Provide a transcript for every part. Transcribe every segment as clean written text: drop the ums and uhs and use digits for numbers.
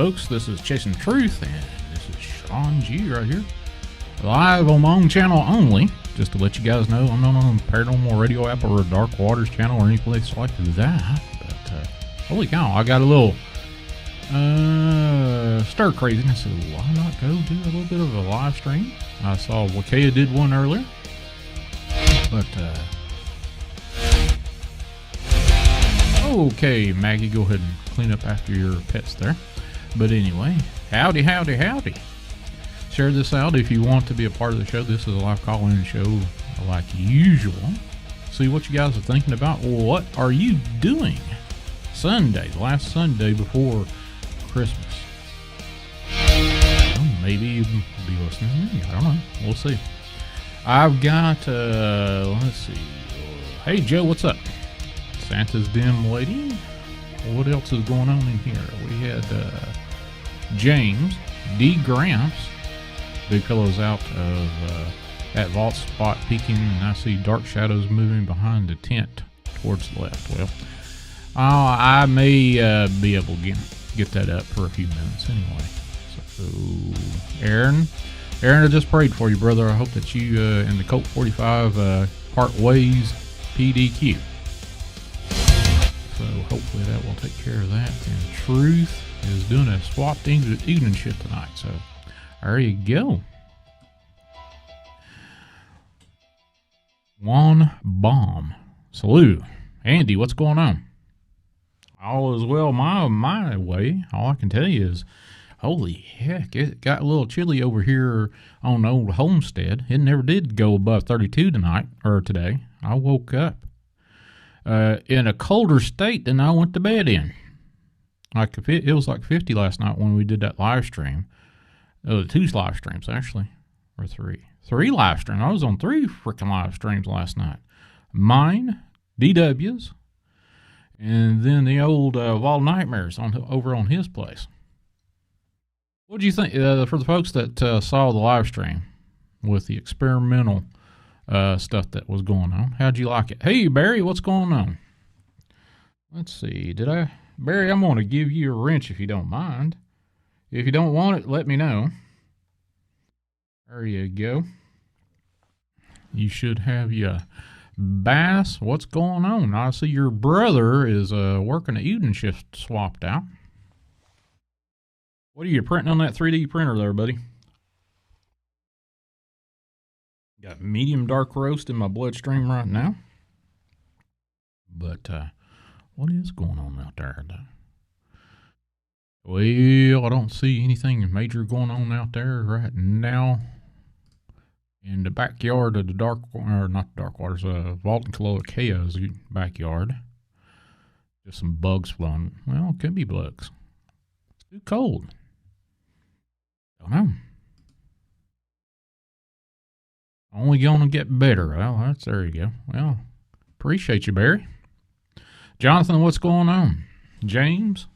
folks. This is Chasing Truth, and this is Shawn G right here. Live on my own channel only. Just to let you guys know, I'm not on a Paranormal Radio app or a Dark Waters channel or any place like that. But, holy cow, I got a little stir craziness. So why not go do a little bit of a live stream? I saw Wakea did one earlier. But, okay, Maggie, go ahead and clean up after your pets there. But anyway, howdy, howdy, howdy. Share this out if you want to be a part of the show. This is a live call-in show like usual. See what you guys are thinking about. What are you doing Sunday, the last Sunday before Christmas? Well, maybe you'll be listening to me. I don't know. We'll see. I've got, let's see. Hey, Joe, what's up? Santa's dim lady. What else is going on in here? We had James D. Gramps. Big fellow's out of that vault spot peeking, and I see dark shadows moving behind the tent towards the left. Well, I may be able to get that up for a few minutes anyway. So, Aaron, I just prayed for you, brother. I hope that you and the Colt 45 part ways PDQ. So hopefully that will take care of that. And Truth is doing a swapped evening shift tonight. So there you go. One bomb. Salute. Andy, what's going on? All is well my way. All I can tell you is, holy heck, it got a little chilly over here on Old Homestead. It never did go above 32 today. I woke up in a colder state than I went to bed in. Like it was like 50 last night when we did that live stream. Two live streams actually, or three live streams. I was on 3 freaking live streams last night. Mine, DW's, and then the old Wall Nightmares over on his place. What do you think for the folks that saw the live stream with the experimental stuff that was going on? How'd you like it? Hey, Barry, what's going on? Let's see. Barry, I'm going to give you a wrench if you don't mind. If you don't want it, let me know. There you go. You should have your bass. What's going on? I see your brother is working an evening shift swapped out. What are you printing on that 3D printer there, buddy? Got medium dark roast in my bloodstream right now. But what is going on out there? Well, I don't see anything major going on out there right now. In the backyard of the Vault and Cloaca's backyard. Just some bugs flying. Well, it could be bugs. It's too cold. Don't know. Only gonna get better. Well, there you go. Well, appreciate you, Barry. Jonathan, what's going on? James?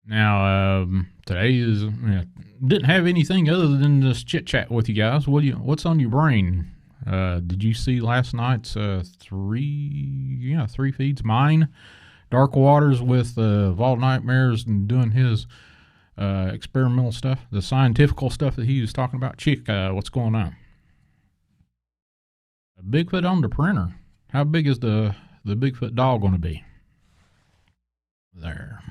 Now, today is didn't have anything other than just chit chat with you guys. What's on your brain? Did you see last night's 3 feeds? Mine, Dark Waters with Vault Nightmares and doing his experimental stuff, the scientifical stuff that he was talking about. Chick, what's going on? A Bigfoot on the printer. How big is the Bigfoot dog going to be? There.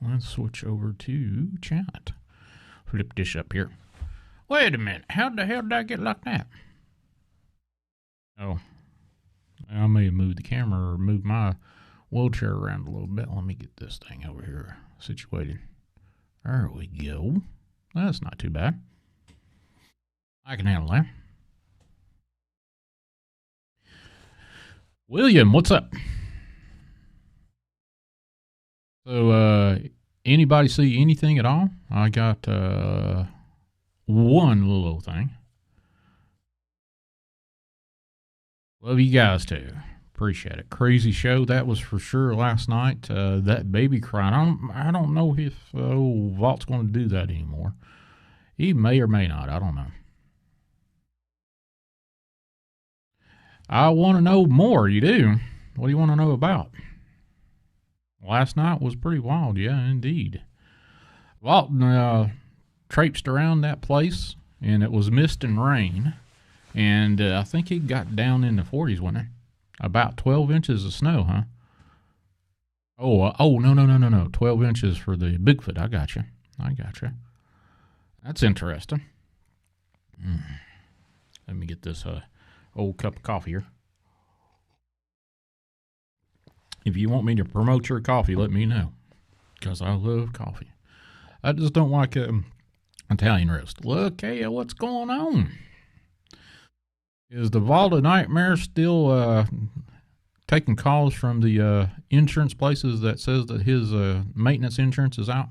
Let's switch over to chat. Flip this up here. Wait a minute. How the hell did I get like that? Oh. I may have moved the camera or moved my wheelchair around a little bit. Let me get this thing over here situated. There we go. That's not too bad. I can handle that. William, what's up? So, anybody see anything at all? I got one little thing. Love you guys too. Appreciate it. Crazy show that was for sure last night. That baby crying. I don't know if Vault's going to do that anymore. He may or may not. I don't know. I want to know more. You do? What do you want to know about? Last night was pretty wild, yeah, indeed. Walton traipsed around that place, and it was mist and rain, and I think it got down in the 40s, wasn't it? About 12 inches of snow, huh? Oh, no. 12 inches for the Bigfoot. I got you. That's interesting. Let me get this old cup of coffee here. If you want me to promote your coffee, let me know, because I love coffee. I just don't like Italian roast. Look, hey, what's going on? Is the Vault of Nightmares still taking calls from the insurance places that says that his maintenance insurance is out?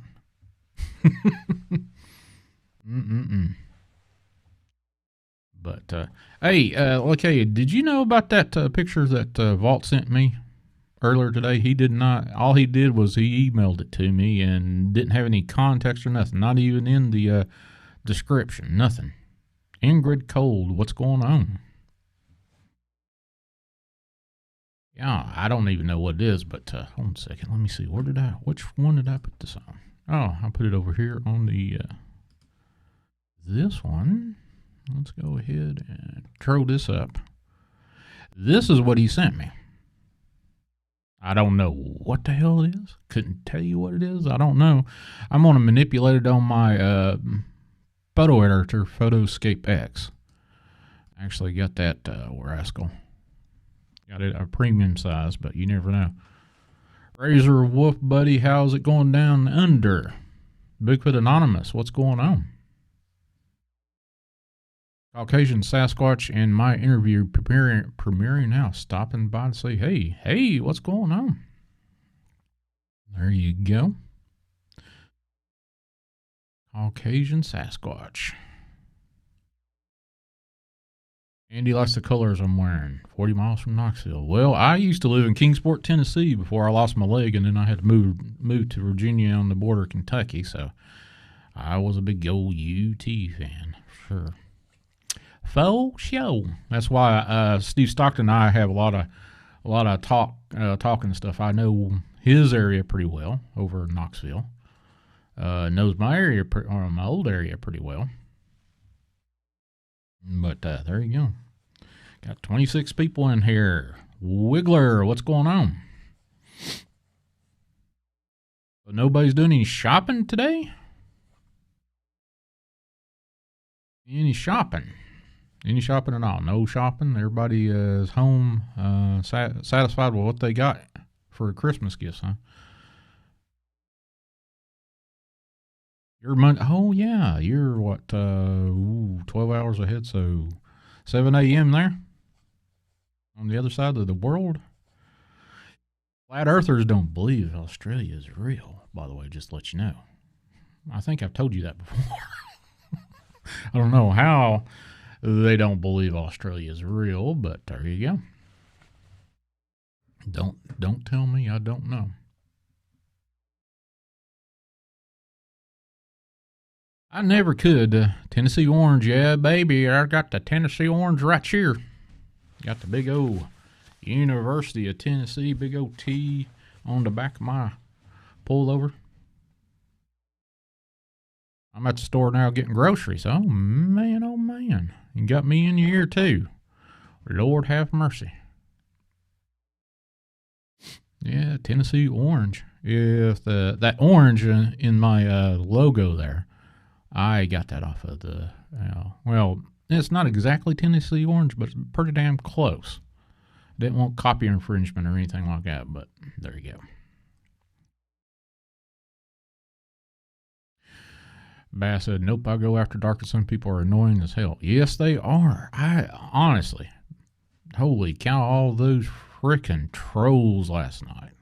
But, hey, okay, did you know about that picture that Vault sent me earlier today? He did not. All he did was he emailed it to me and didn't have any context or nothing. Not even in the description. Nothing. Ingrid Cold, what's going on? Yeah, I don't even know what it is, but hold on a second. Let me see. Which one did I put this on? Oh, I put it over here on the, this one. Let's go ahead and throw this up. This is what he sent me. I don't know what the hell it is. Couldn't tell you what it is. I don't know. I'm going to manipulate it on my photo editor, Photoscape X. Actually got that rascal. Got it a premium size, but you never know. Razor Wolf Buddy, how's it going down under? Bigfoot Anonymous, what's going on? Caucasian Sasquatch and my interview premiering now. Stopping by to say, hey, what's going on? There you go. Caucasian Sasquatch. Andy likes the colors I'm wearing. 40 miles from Knoxville. Well, I used to live in Kingsport, Tennessee before I lost my leg, and then I had to move to Virginia on the border of Kentucky, so I was a big old UT fan. Sure. Faux show. That's why Steve Stockton and I have a lot of talking and stuff. I know his area pretty well over in Knoxville. Knows my area, or my old area, pretty well. But there you go. Got 26 people in here. Wiggler, what's going on? Nobody's doing any shopping today? Any shopping? Any shopping at all? No shopping? Everybody is home satisfied with what they got for Christmas gifts, huh? Oh, yeah. You're what? 12 hours ahead, so 7 a.m. there on the other side of the world. Flat earthers don't believe Australia is real, by the way, just to let you know. I think I've told you that before. I don't know how they don't believe Australia is real, but there you go. Don't tell me I don't know. I never could. Tennessee orange, yeah, baby. I got the Tennessee orange right here. Got the big old University of Tennessee, big old T on the back of my pullover. I'm at the store now getting groceries. Oh, man. You got me in your ear, too. Lord have mercy. Yeah, Tennessee orange. If that orange in my logo there, I got that off of the, well, it's not exactly Tennessee orange, but it's pretty damn close. Didn't want copy infringement or anything like that, but there you go. Bass said, nope, I go after dark and some people are annoying as hell. Yes, they are. I honestly, holy cow, all those frickin' trolls last night.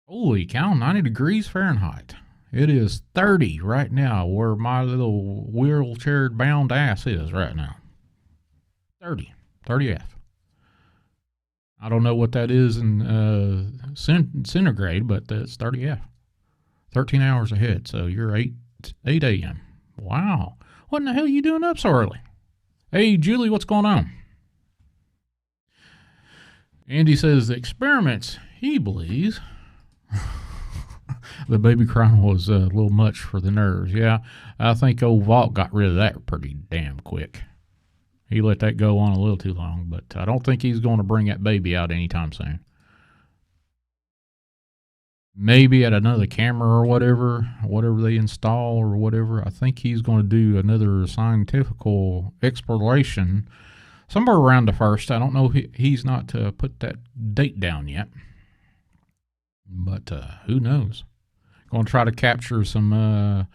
Holy cow, 90 degrees Fahrenheit. It is 30 right now where my little wheelchair bound ass is right now. 30 F. I don't know what that is in centigrade, but that's 30 F. 13 hours ahead, so you're 8 a.m. Wow. What in the hell are you doing up so early? Hey, Julie, what's going on? Andy says the experiments, he believes, the baby crying was a little much for the nerves. Yeah, I think old Vault got rid of that pretty damn quick. He let that go on a little too long, but I don't think he's going to bring that baby out anytime soon. Maybe at another camera or whatever they install or whatever. I think he's going to do another scientific exploration somewhere around the 1st. I don't know. He's not put that date down yet. But who knows? Going to try to capture some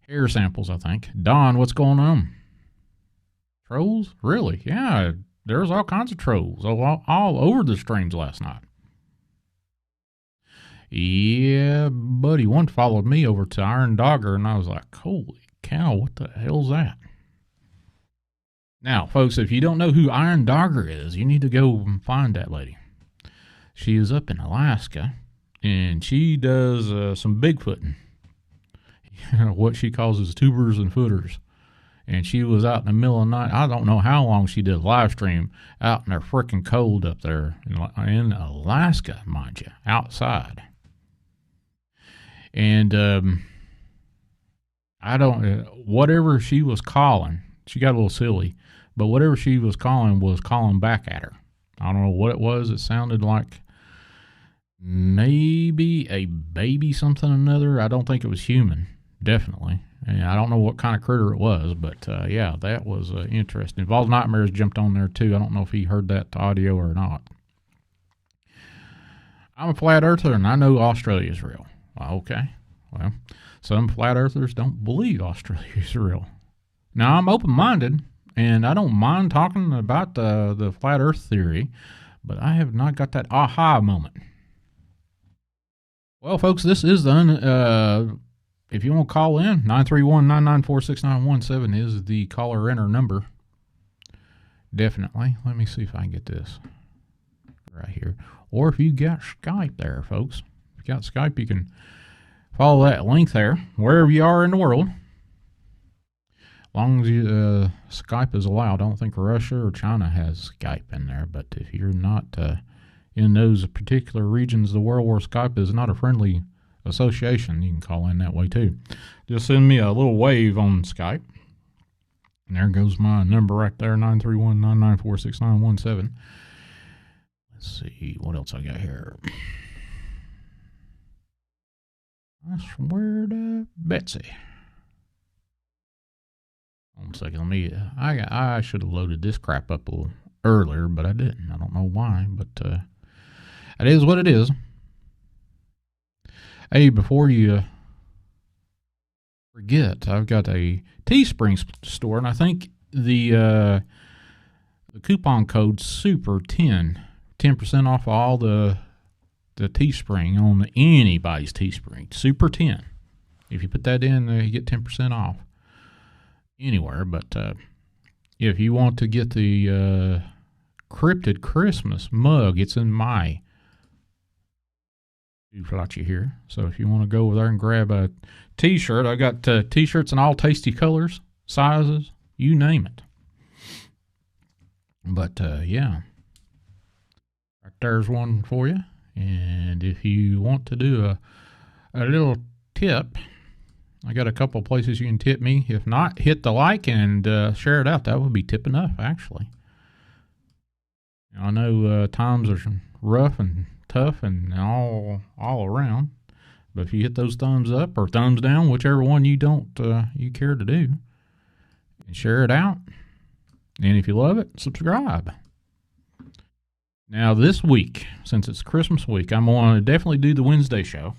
hair samples, I think. Don, what's going on? Trolls? Really? Yeah, there's all kinds of trolls all over the streams last night. Yeah, buddy. One followed me over to Iron Dogger, and I was like, holy cow, what the hell's that? Now, folks, if you don't know who Iron Dogger is, you need to go and find that lady. She is up in Alaska, and she does some Bigfooting. What she calls is tubers and footers. And she was out in the middle of the night. I don't know how long she did a live stream out in the freaking cold up there in Alaska, mind you, outside. And whatever she was calling, she got a little silly, but whatever she was calling back at her. I don't know what it was. It sounded like maybe a baby something or another. I don't think it was human, definitely. And I don't know what kind of critter it was, but yeah, that was interesting. Evolved Nightmares jumped on there too. I don't know if he heard that audio or not. I'm a flat earther, and I know Australia is real. Okay, well, some flat earthers don't believe Australia is real. Now, I'm open-minded, and I don't mind talking about the flat earth theory, but I have not got that aha moment. Well, folks, this is if you want to call in, 931-994-6917 is the caller enter number. Definitely. Let me see if I can get this right here. Or if you got Skype there, folks. If you got Skype, you can follow that link there, wherever you are in the world. As long as Skype is allowed. I don't think Russia or China has Skype in there, but if you're not in those particular regions of the world where Skype is not a friendly association, you can call in that way too. Just send me a little wave on Skype. And there goes my number right there, 931-994-6917. Let's see what else I got here. I swear to Betsy. One second, let me. I should have loaded this crap up a little earlier, but I didn't. I don't know why, but it is what it is. Hey, before you forget, I've got a Teespring store, and I think the coupon code SUPER10, 10% off all the Teespring on anybody's Teespring. SUPER10. If you put that in, you get 10% off anywhere. But if you want to get the Cryptid Christmas mug, it's in my you here. So if you want to go over there and grab a t-shirt, I got t-shirts in all tasty colors, sizes, you name it. But yeah, right there's one for you. And if you want to do a little tip, I got a couple places you can tip me. If not, hit the like and share it out. That would be tip enough, actually. I know times are rough and tough and all around, but if you hit those thumbs up or thumbs down, whichever one you care to do, and share it out, and if you love it, subscribe. Now this week, since it's Christmas week, I'm going to definitely do the Wednesday show.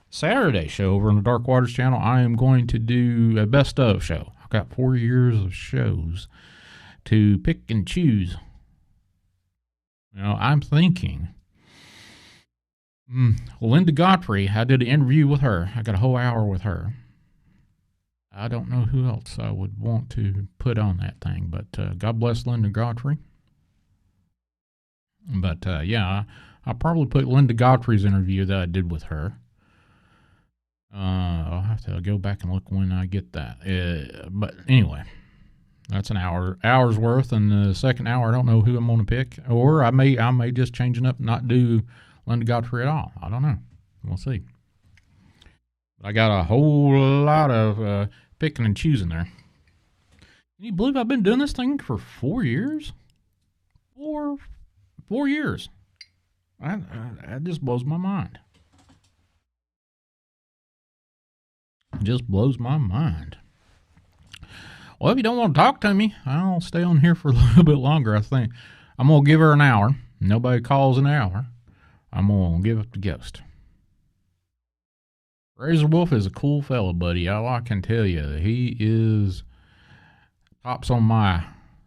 Saturday show over on the Dark Waters channel, I am going to do a best of show. I've got 4 years of shows to pick and choose. Now I'm thinking Linda Godfrey, I did an interview with her. I got a whole hour with her. I don't know who else I would want to put on that thing, but God bless Linda Godfrey. But yeah, I'll probably put Linda Godfrey's interview that I did with her. I'll have to go back and look when I get that. But anyway, That's an hour's worth, and the second hour I don't know who I'm going to pick, or I may just change it up and not do Linda Godfrey at all. I don't know. We'll see. But I got a whole lot of picking and choosing there. Can you believe I've been doing this thing for 4 years? 4 years. That just blows my mind. It just blows my mind. Well, if you don't want to talk to me, I'll stay on here for a little bit longer, I think. I'm going to give her an hour. Nobody calls an hour. I'm going to give up the ghost. Razor Wolf is a cool fella, buddy. All I can tell you, he is tops on my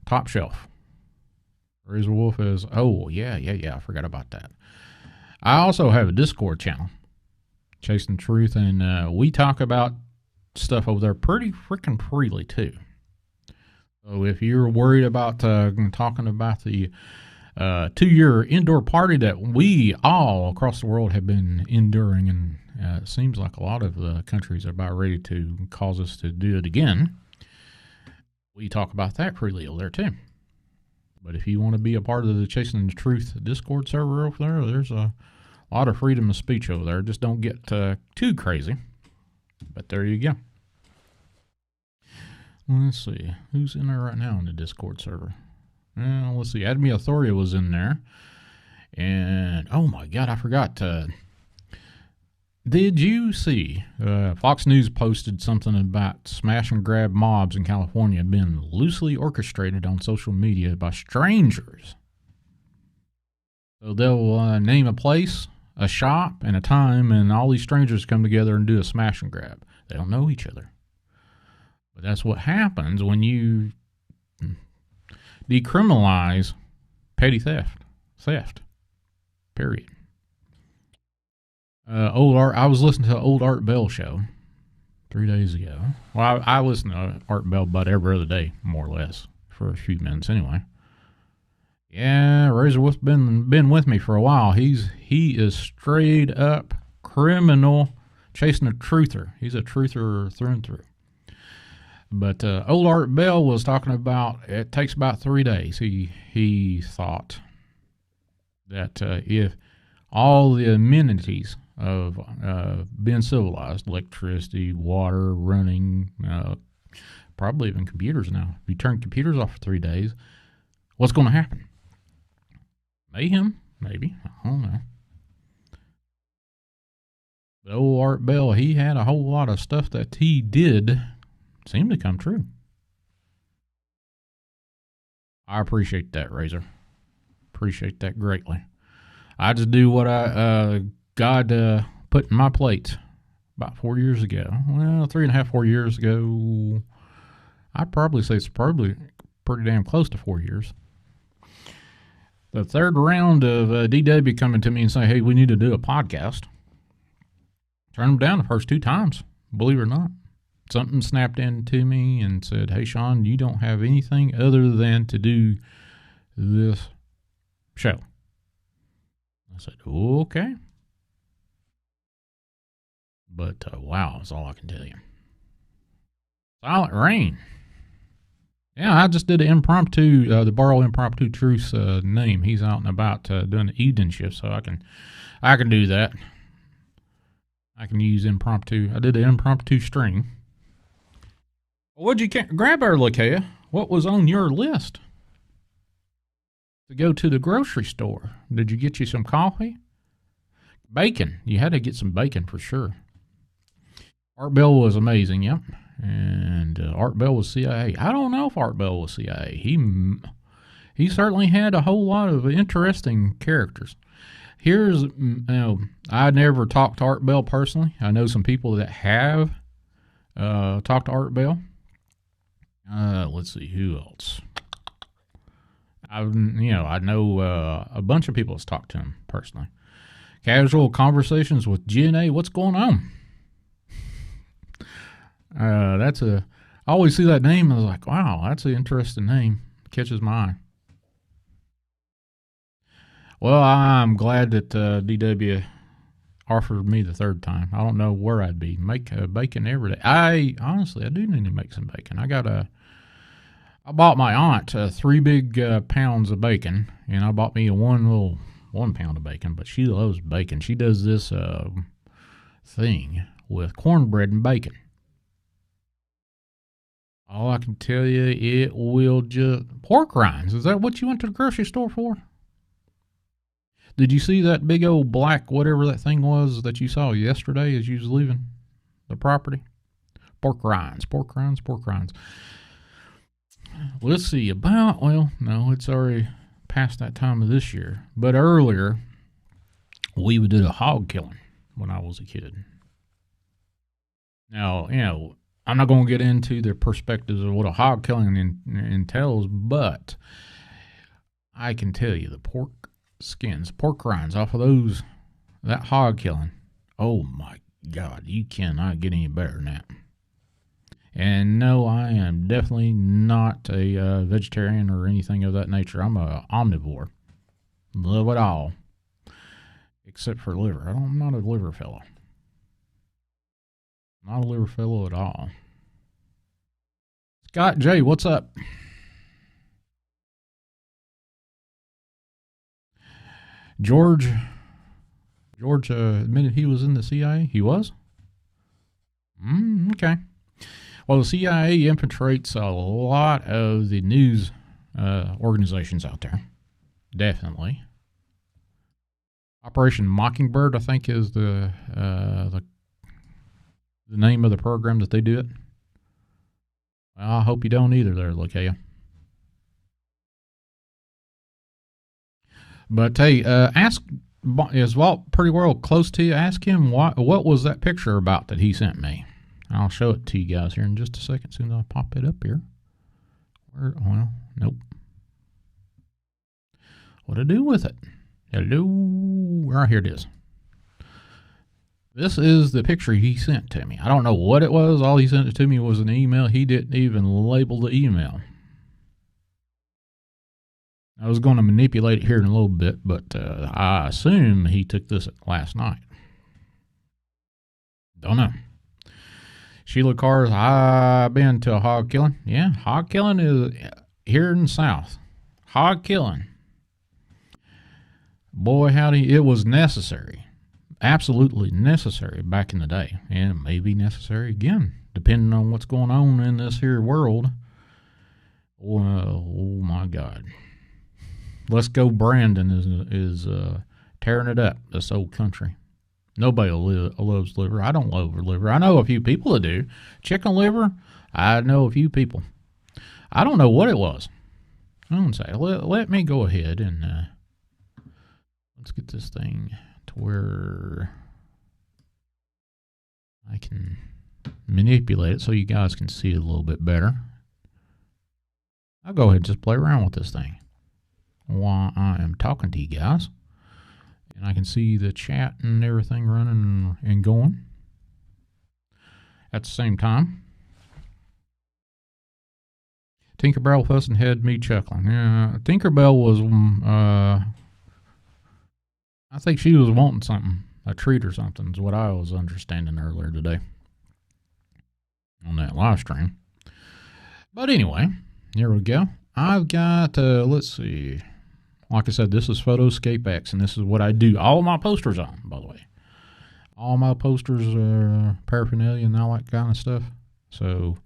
top shelf. Razor Wolf is, I forgot about that. I also have a Discord channel, Chasing Truth, and we talk about stuff over there pretty freaking freely, too. So if you're worried about talking about the 2-year indoor party that we all across the world have been enduring, and it seems like a lot of the countries are about ready to cause us to do it again, we talk about that freely over there, too. But if you want to be a part of the Chasing the Truth Discord server over there, there's a lot of freedom of speech over there. Just don't get too crazy. But there you go. Let's see. Who's in there right now in the Discord server? Let's see. Admi Authority was in there. And, oh my God, I forgot. Did you see Fox News posted something about smash and grab mobs in California being loosely orchestrated on social media by strangers? So they'll name a place, a shop, and a time, and all these strangers come together and do a smash and grab. They don't know each other. But that's what happens when you decriminalize petty theft, period. I was listening to an old Art Bell show 3 days ago. Well, I listen to Art Bell about every other day, more or less, for a few minutes anyway. Yeah, Razor Wolf's been with me for a while. He is straight up criminal, chasing a truther. He's a truther through and through. But old Art Bell was talking about it takes about 3 days. He thought that if all the amenities of being civilized, electricity, water, running, probably even computers now. If you turn computers off for 3 days, what's going to happen? Mayhem, maybe. I don't know. But old Art Bell, he had a whole lot of stuff that he did seem to come true. I appreciate that, Razor. Appreciate that greatly. I just do what God put in my plate about 4 years ago. Well, 3.5, 4 years ago. I'd probably say it's probably pretty damn close to 4 years. The third round of DW coming to me and saying, hey, we need to do a podcast. Turned them down the first 2 times, believe it or not. Something snapped into me and said, hey, Shawn, you don't have anything other than to do this show. I said, okay. But, wow, that's all I can tell you. Silent Rain. Yeah, I just did an impromptu, the Borrow Impromptu Truth's name. He's out and about doing the evening shift, so I can do that. I can use impromptu. I did an impromptu string. What'd you grab there, Lakea? What was on your list? To go to the grocery store. Did you get you some coffee? Bacon. You had to get some bacon for sure. Art Bell was amazing, yep. And Art Bell was CIA. I don't know if Art Bell was CIA. He certainly had a whole lot of interesting characters. Here's, I never talked to Art Bell personally. I know some people that have talked to Art Bell. Let's see, who else? I know a bunch of people that's talked to him personally. Casual conversations with GNA. What's going on? I always see that name and I was like, wow, that's an interesting name. Catches my eye. Well, I'm glad that DW offered me the third time. I don't know where I'd be. Make bacon every day. I do need to make some bacon. I got I bought my aunt 3 big pounds of bacon, and I bought me a 1 pound of bacon. But she loves bacon. She does this thing with cornbread and bacon. All I can tell you, it will just pork rinds. Is that what you went to the grocery store for? Did you see that big old black whatever that thing was that you saw yesterday as you was leaving the property? Pork rinds, pork rinds, pork rinds. Let's see, no, it's already past that time of this year. But earlier, we did a hog killing when I was a kid. Now, I'm not going to get into the perspectives of what a hog killing entails, but I can tell you the pork skins, pork rinds off of that hog killing, oh my God, you cannot get any better than that. And no, I am definitely not a vegetarian or anything of that nature. I'm a omnivore. Love it all. Except for liver. I'm not a liver fellow. Not a liver fellow at all. Scott J, what's up? George admitted he was in the CIA. He was? Okay. Well, the CIA infiltrates a lot of the news organizations out there. Definitely. Operation Mockingbird, I think, is the name of the program that they do it. Well, I hope you don't either there, Lakaya. But hey, ask, is Walt pretty well close to you? Ask him what was that picture about that he sent me. I'll show it to you guys here in just a second. Soon as I pop it up here. Well, nope. What to do with it? Hello. Right here it is. This is the picture he sent to me. I don't know what it was. All he sent it to me was an email. He didn't even label the email. I was going to manipulate it here in a little bit, but I assume he took this last night. Don't know. Sheila Carr's, I've been to a hog killing. Yeah, hog killing is here in the South. Hog killing. Boy, howdy, it was necessary. Absolutely necessary back in the day. And it may be necessary again, depending on what's going on in this here world. Oh my God. Let's Go Brandon is tearing it up, this old country. Nobody loves liver. I don't love liver. I know a few people that do. Chicken liver, I know a few people. I don't know what it was. I don't say. Let me go ahead and let's get this thing to where I can manipulate it so you guys can see it a little bit better. I'll go ahead and just play around with this thing while I am talking to you guys. And I can see the chat and everything running and going at the same time. Tinkerbell fussing had me chuckling. Yeah, Tinkerbell was, I think she was wanting something, a treat or something, is what I was understanding earlier today on that live stream. But anyway, here we go. I've got, let's see. Like I said, this is Photoscape X, and this is what I do all my posters on, by the way. All my posters are paraphernalia and all that kind of stuff. So,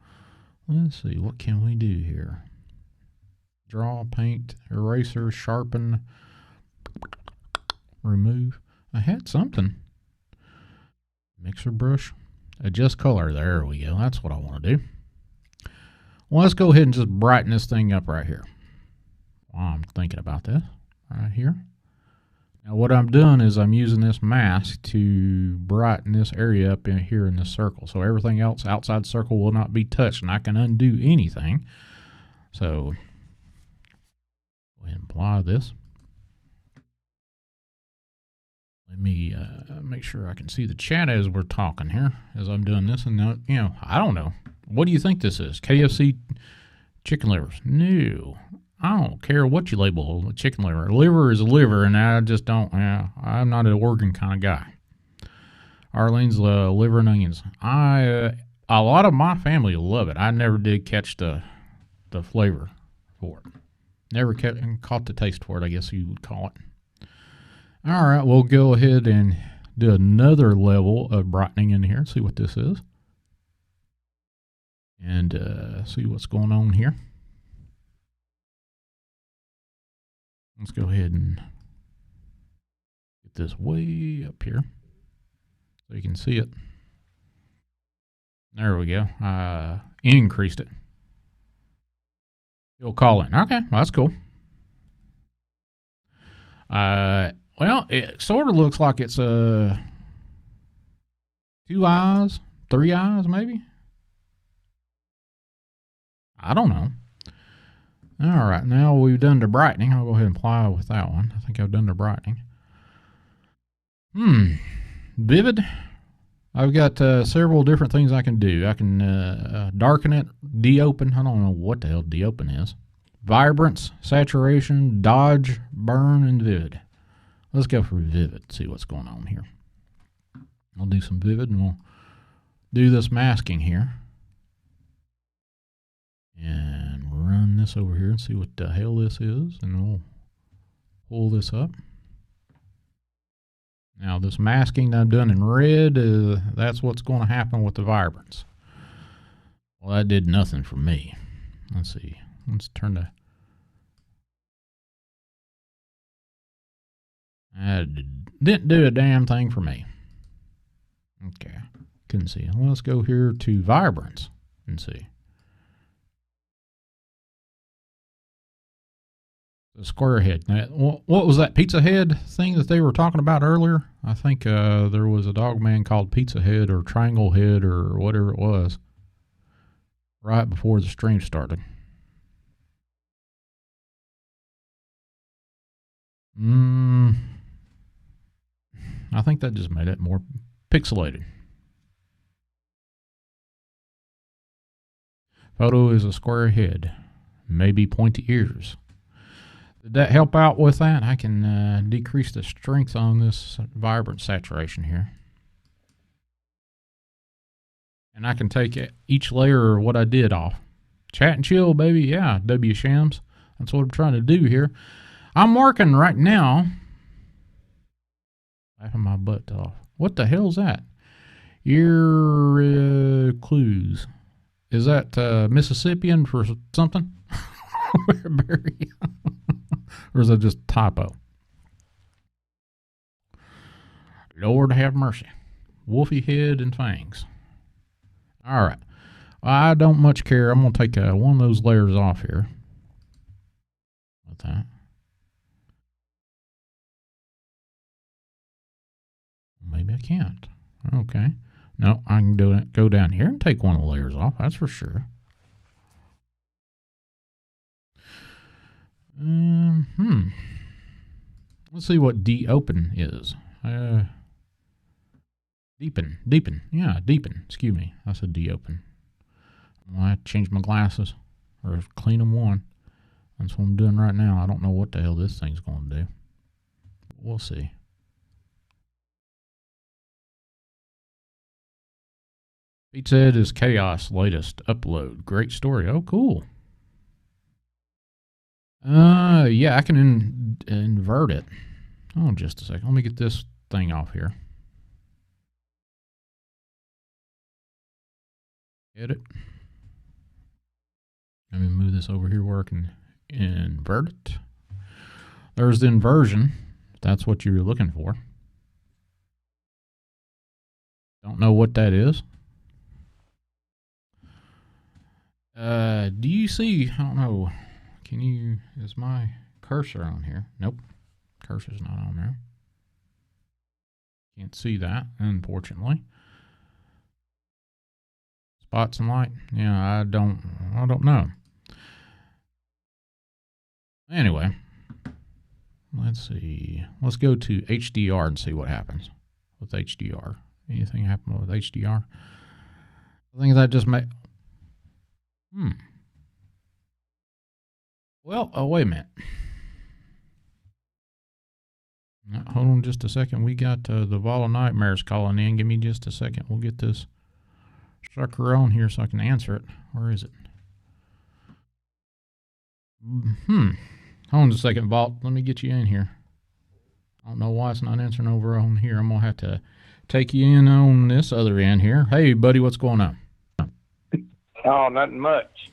let's see, what can we do here? Draw, paint, eraser, sharpen, remove. I had something. Mixer brush, adjust color. There we go. That's what I want to do. Well, let's go ahead and just brighten this thing up right here. While I'm thinking about this right here. Now what I'm doing is I'm using this mask to brighten this area up in here in this circle. So everything else outside the circle will not be touched, and I can undo anything. So go ahead and apply this. Let me make sure I can see the chat as we're talking here, as I'm doing this. And, I don't know. What do you think this is? KFC chicken livers? No. I don't care what you label chicken liver. Liver is a liver, and I just don't, I'm not an organ kind of guy. Arlene's liver and onions. A lot of my family love it. I never did catch the the flavor for it. Never caught the taste for it, I guess you would call it. All right, we'll go ahead and do another level of brightening in here. See what this is. And see what's going on here. Let's go ahead and get this way up here so you can see it. There we go. Increased it. You'll call in. Okay, well, that's cool. Well, it sort of looks like it's 2 eyes, 3 eyes, maybe. I don't know. All right, now we've done the brightening. I'll go ahead and apply with that one. I think I've done the brightening. Vivid. I've got several different things I can do. I can darken it, de-open. I don't know what the hell de-open is. Vibrance, saturation, dodge, burn, and vivid. Let's go for vivid, see what's going on here. I'll do some vivid, and we'll do this masking here. And run this over here and see what the hell this is, and we'll pull this up. Now, this masking that I've done in red, that's what's going to happen with the vibrance. Well, that did nothing for me. Let's see. Let's turn the... That didn't do a damn thing for me. Okay. Couldn't see. Well, let's go here to vibrance and see. The square head. Now, what was that Pizza Head thing that they were talking about earlier? I think there was a dogman called Pizza Head or Triangle Head or whatever it was right before the stream started. I think that just made it more pixelated. Photo is a square head, maybe pointy ears. Did that help out with that? I can decrease the strength on this vibrant saturation here. And I can take each layer of what I did off. Chat and chill, baby. Yeah, W Shams. That's what I'm trying to do here. I'm working right now. Laughing my butt off. What the hell's that? Ear clues. Is that Mississippian for something? Or is that just typo? Lord have mercy. Wolfy head and fangs. All right. Well, I don't much care. I'm going to take one of those layers off here. With that. Maybe I can't. Okay. No, I can do it. Go down here and take one of the layers off. That's for sure. Let's see what de-open is. Deepen. Yeah, deepen. Excuse me. I said de-open. I have to change my glasses or clean them one. That's what I'm doing right now. I don't know what the hell this thing's going to do. We'll see. Pizza Head is Chaos latest upload. Great story. Oh, cool. Yeah, I can invert it. Oh, just a second. Let me get this thing off here. Edit. Let me move this over here where I can invert it. There's the inversion, if that's what you're looking for. Don't know what that is. Do you see, I don't know, is my cursor on here? Nope, cursor's not on there. Can't see that, unfortunately. Spots and light? Yeah, I don't know. Anyway, let's see. Let's go to HDR and see what happens with HDR. Anything happen with HDR? I think that just may... Well, wait a minute. Hold on just a second. We got the Vala Nightmares calling in. Give me just a second. We'll get this sucker on here so I can answer it. Where is it? Hold on a second, Vault. Let me get you in here. I don't know why it's not answering over on here. I'm going to have to take you in on this other end here. Hey, buddy, what's going on? Oh, nothing much.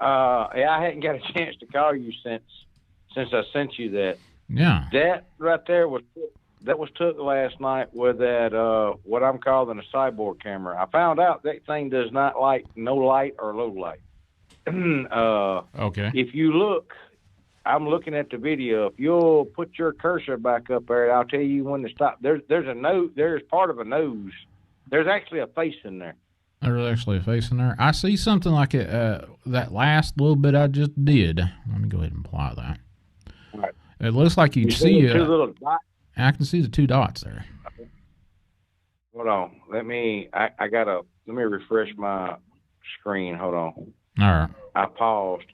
Yeah, I hadn't got a chance to call you since I sent you that. Yeah. That right there was took last night with that what I'm calling a cyborg camera. I found out that thing does not like no light or low light. Okay. If you look, I'm looking at the video. If you'll put your cursor back up there, I'll tell you when to stop. There's a nose. There's part of a nose. There's actually a face in there. There's actually a face in there. I see something like it. That last little bit I just did. Let me go ahead and apply that. All right. It looks like you see two little dots. I can see the two dots there. Hold on. Let me refresh my screen. Hold on. All right. I paused.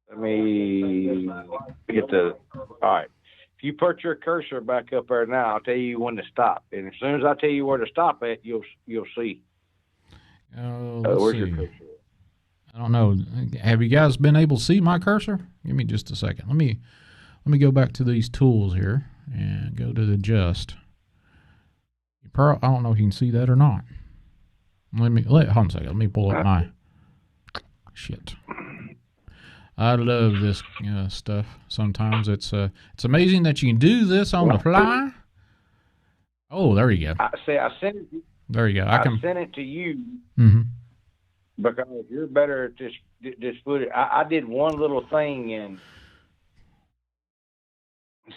Let me get all right. If you put your cursor back up there now, I'll tell you when to stop. And as soon as I tell you where to stop at, you'll see. Where's your cursor? I don't know. Have you guys been able to see my cursor? Give me just a second. Let me go back to these tools here and go to the adjust. I don't know if you can see that or not. Hold on a second. Let me pull up my shit. I love this stuff. Sometimes it's amazing that you can do this on the fly. Oh, there you go. I sent it. There you go. I sent it to you because you're better at this footage. I did one little thing and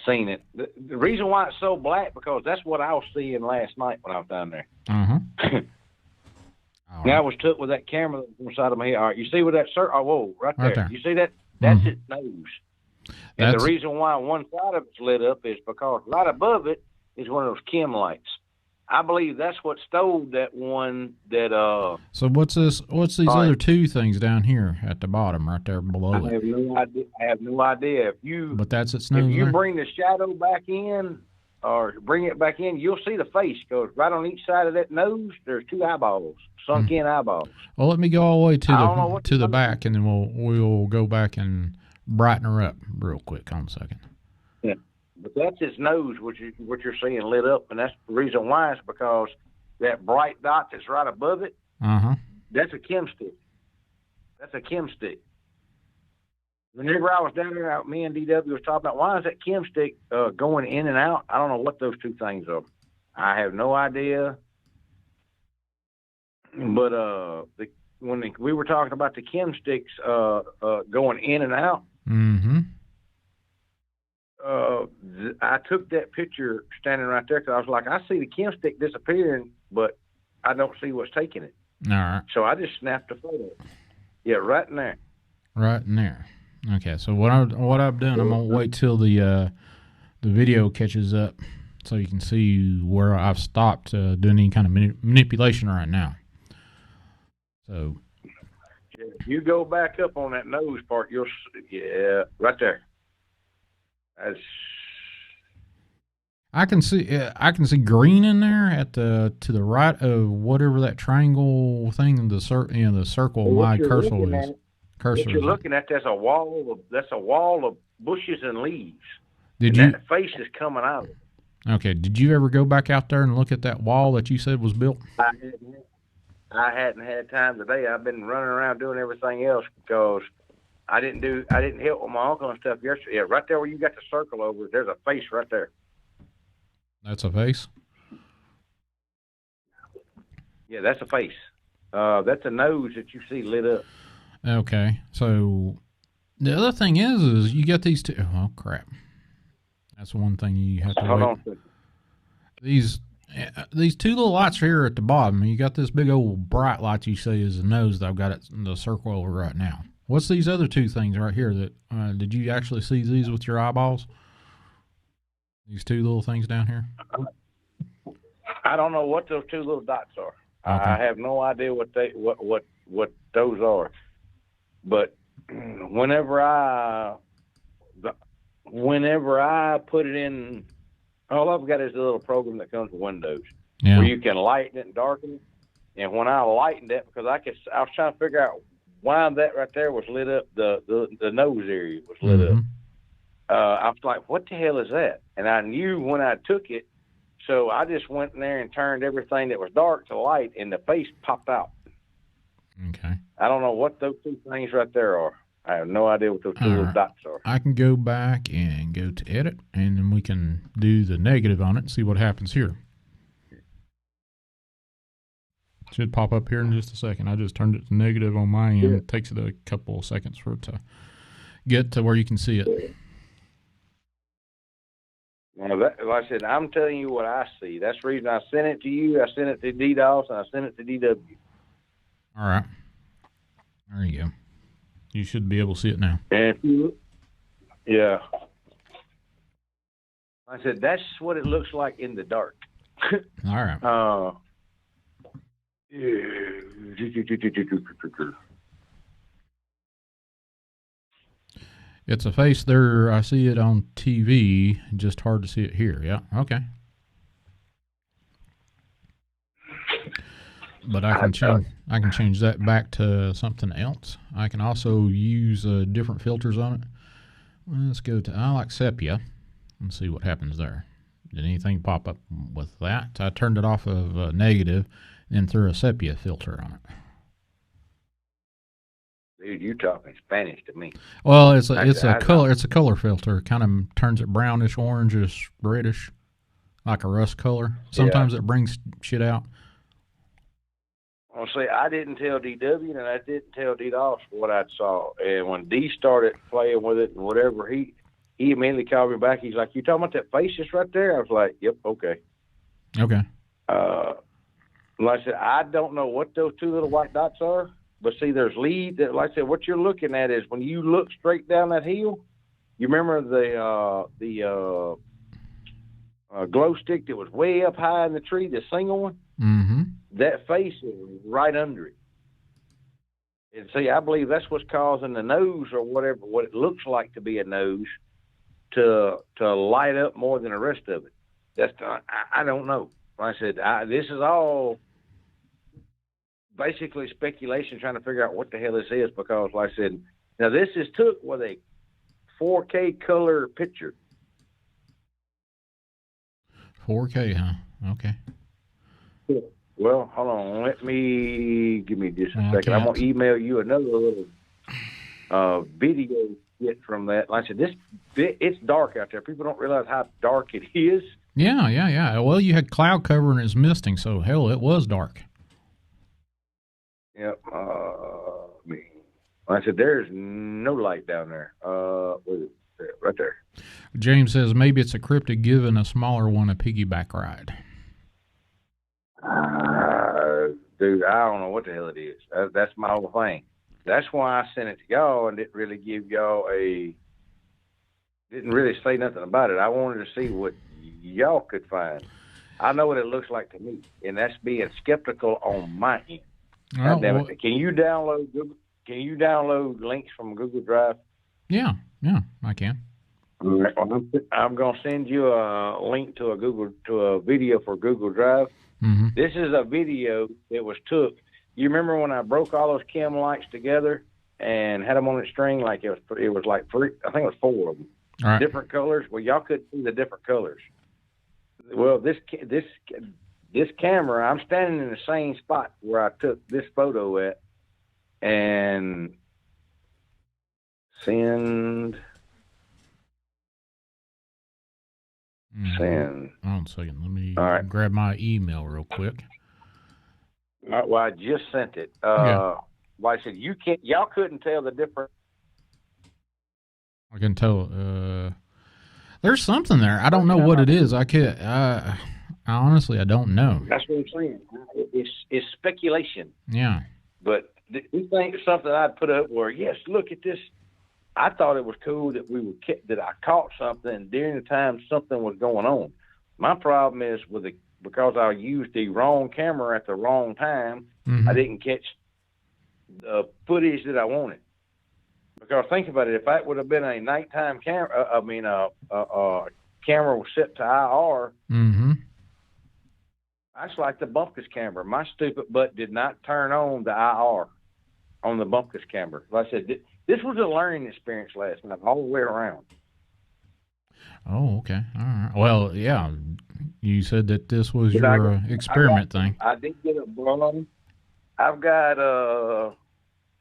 seen it. The reason why it's so black because that's what I was seeing last night when I was down there. Now I was took with that camera on the side of my head. All right, you see what that whoa, right there. You see that? That's its nose. And the reason why one side of it's lit up is because right above it is one of those chem lights. I believe that's what stole that one that So what's this? What's these other two things down here at the bottom, right there below it? I have no idea. But that's its nose. If you bring the shadow back in or bring it back in, you'll see the face. Because right on each side of that nose, there's two eyeballs, sunk in eyeballs. Well, let me go all the way to the back, and then we'll go back and brighten her up real quick. Hold on a second. Yeah. But that's its nose, what you're seeing lit up, and that's the reason why. Is because that bright dot that's right above it. That's a chem stick. That's a chem stick. Whenever I was down there, me and DW was talking about why is that chem stick going in and out. I don't know what those two things are. I have no idea. But when we were talking about the chem sticks going in and out. I took that picture standing right there because I was like, I see the chem stick disappearing, but I don't see what's taking it. All right. So I just snapped a photo. Yeah, right in there. Right in there. Okay, so what I've done, I'm gonna wait till the video catches up so you can see where I've stopped doing any kind of manipulation right now. So if you go back up on that nose part, you'll right there. I can see green in there at to the right of whatever that triangle thing in the circle my cursor is. What you're looking at, that's a wall of bushes and leaves. That face is coming out. Okay. Did you ever go back out there and look at that wall that you said was built? I hadn't had time today. I've been running around doing everything else because I didn't help with my uncle and stuff yesterday. Yeah, right there where you got the circle over, there's a face right there. That's a face? Yeah, that's a face. That's a nose that you see lit up. Okay, so the other thing is you got these two. Oh crap! That's one thing you have to. Hold on. These two little lights here at the bottom. You got this big old bright light you see is the nose that I've got it in the circle over right now. What's these other two things right here? That did you actually see these with your eyeballs? These two little things down here. I don't know what those two little dots are. Okay. I have no idea what those are. But whenever I put it in, all I've got is a little program that comes with Windows where you can lighten it and darken it. And when I lightened it, because I was trying to figure out why that right there was lit up. The nose area was lit up. I was like, what the hell is that? And I knew when I took it, so I just went in there and turned everything that was dark to light, and the face popped out. Okay. I don't know what those two things right there are. I have no idea what those two little dots are. I can go back and go to edit, and then we can do the negative on it and see what happens here. Should pop up here in just a second. I just turned it to negative on my end. It takes it a couple of seconds for it to get to where you can see it. Well, like I said, I'm telling you what I see. That's the reason I sent it to you. I sent it to DDoS, and I sent it to DW. All right. There you go. You should be able to see it now. And if you look, yeah. I said, that's what it looks like in the dark. All right. It's a face there. I see it on TV. Just hard to see it here. Yeah. Okay. But I can change that back to something else. I can also use different filters on it. Let's go to I like sepia and see what happens there. Did anything pop up with that? I turned it off of negative and threw a sepia filter on it. Dude, you talking Spanish to me. Well, it's a color filter. Kind of turns it brownish, orangish, reddish, like a rust color. Sometimes it brings shit out. Well, see, I didn't tell DW and I didn't tell DDoS what I saw. And when D started playing with it and whatever, he immediately called me back. He's like, "You talking about that face just right there?" I was like, "Yep, okay." Okay. Like I said, I don't know what those two little white dots are, but see, there's lead. Like I said, what you're looking at is when you look straight down that hill. You remember the glow stick that was way up high in the tree, the single one? Mm-hmm. That face is right under it. And see, I believe that's what's causing the nose or whatever, what it looks like to be a nose, to light up more than the rest of it. I don't know. Like I said, this is all basically speculation, trying to figure out what the hell this is, because, like I said, now this is took with a 4K color picture. 4K, huh? Okay. Well, hold on. Give me just a second. I'm going to email you another little video from that. Like I said, it's dark out there. People don't realize how dark it is. Yeah. Well, you had cloud cover and it's misting, so hell, it was dark. Yep. Like I said, there's no light down there. Right there. James says maybe it's a cryptid giving a smaller one a piggyback ride. Dude, I don't know what the hell it is. That's my whole thing. That's why I sent it to y'all and didn't really give y'all didn't really say nothing about it. I wanted to see what y'all could find. I know what it looks like to me, and that's being skeptical on my end. Well, can you download links from Google Drive? Yeah, I can. I'm going to send you a link to a video for Google Drive. Mm-hmm. This is a video that was took. You remember when I broke all those chem lights together and had them on a string? Like it was like three. I think it was four of them, right. Different colors. Well, y'all couldn't see the different colors. Well, this camera, I'm standing in the same spot where I took this photo at, and send. Hold on a second. Let me grab my email real quick. Well, I just sent it. Well, I said y'all couldn't tell the difference. I can tell. There's something there. I don't know what it is. I honestly, I don't know. That's what I'm saying. It's speculation. Yeah. But this thing is something I'd put up where, yes, look at this. I thought it was cool that that I caught something during the time something was going on. My problem is because I used the wrong camera at the wrong time. Mm-hmm. I didn't catch the footage that I wanted. Because think about it, if that would have been a nighttime camera, camera was set to IR. Mm-hmm. That's like the Bumpus camera. My stupid butt did not turn on the IR. on the bumpus camera. Like I said, this was a learning experience last night, all the way around. Oh, okay. All right. Well, yeah. You said that this was your experiment thing. I did get it blown. I've got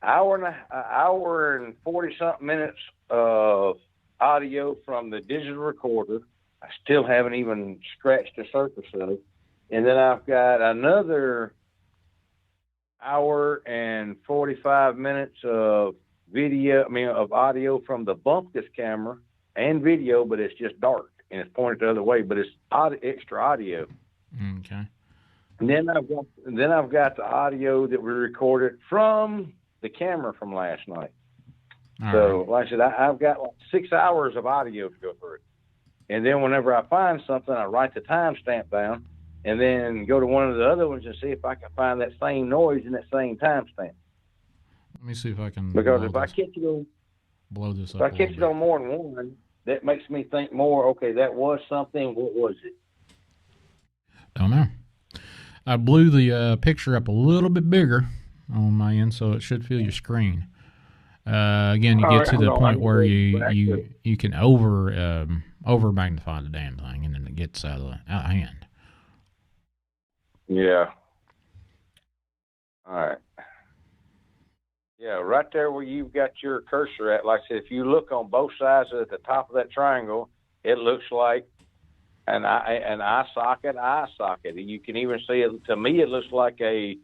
hour and 40-something minutes of audio from the digital recorder. I still haven't even scratched the surface of it. And then I've got another hour and 45 minutes of audio from the bumpus camera and video, but it's just dark and it's pointed the other way, but it's extra audio. Okay. And then I've got the audio that we recorded from the camera from last night. So, like I said, I've got like 6 hours of audio to go through. And then whenever I find something, I write the timestamp down and then go to one of the other ones and see if I can find that same noise in that same timestamp. Let me see if I can. Because if I catch it on, blow this up. If I catch it on more than one, that makes me think more. Okay, that was something. What was it? Don't know. I blew the picture up a little bit bigger on my end, so it should fill your screen. Again, you get to the point where you can over magnify the damn thing, and then it gets out of hand. Yeah. All right. Yeah, right there where you've got your cursor at, like I said, if you look on both sides at the top of that triangle, it looks like an eye socket. And you can even see it. To me, it looks like a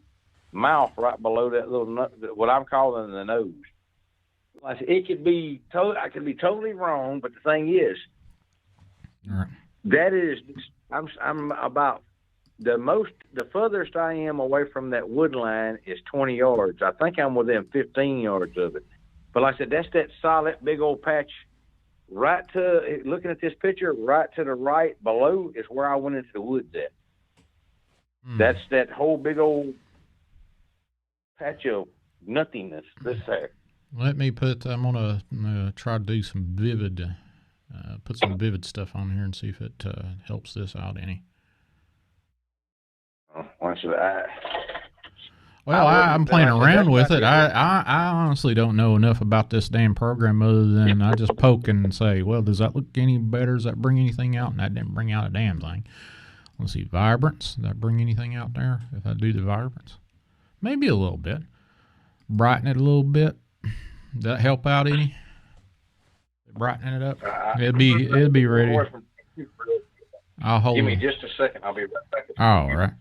mouth right below that little what I'm calling the nose. Like I said, I could be totally wrong, but the thing is, that is, I'm about the furthest I am away from that wood line is 20 yards. I think I'm within 15 yards of it. But like I said, that's that solid big old patch right to, looking at this picture, right to the right below is where I went into the woods at. That's that whole big old patch of nothingness this there. I'm going to try to do some vivid, put some vivid stuff on here and see if it helps this out any. I'm playing around with it. I honestly don't know enough about this damn program other than I just poke and say, well, does that look any better? Does that bring anything out? And that didn't bring out a damn thing. Let's see, vibrance. Does that bring anything out there if I do the vibrance? Maybe a little bit. Brighten it a little bit. Does that help out any? Brightening it up? It'll be ready. I'll hold. Give me just a second. I'll be right back. All right.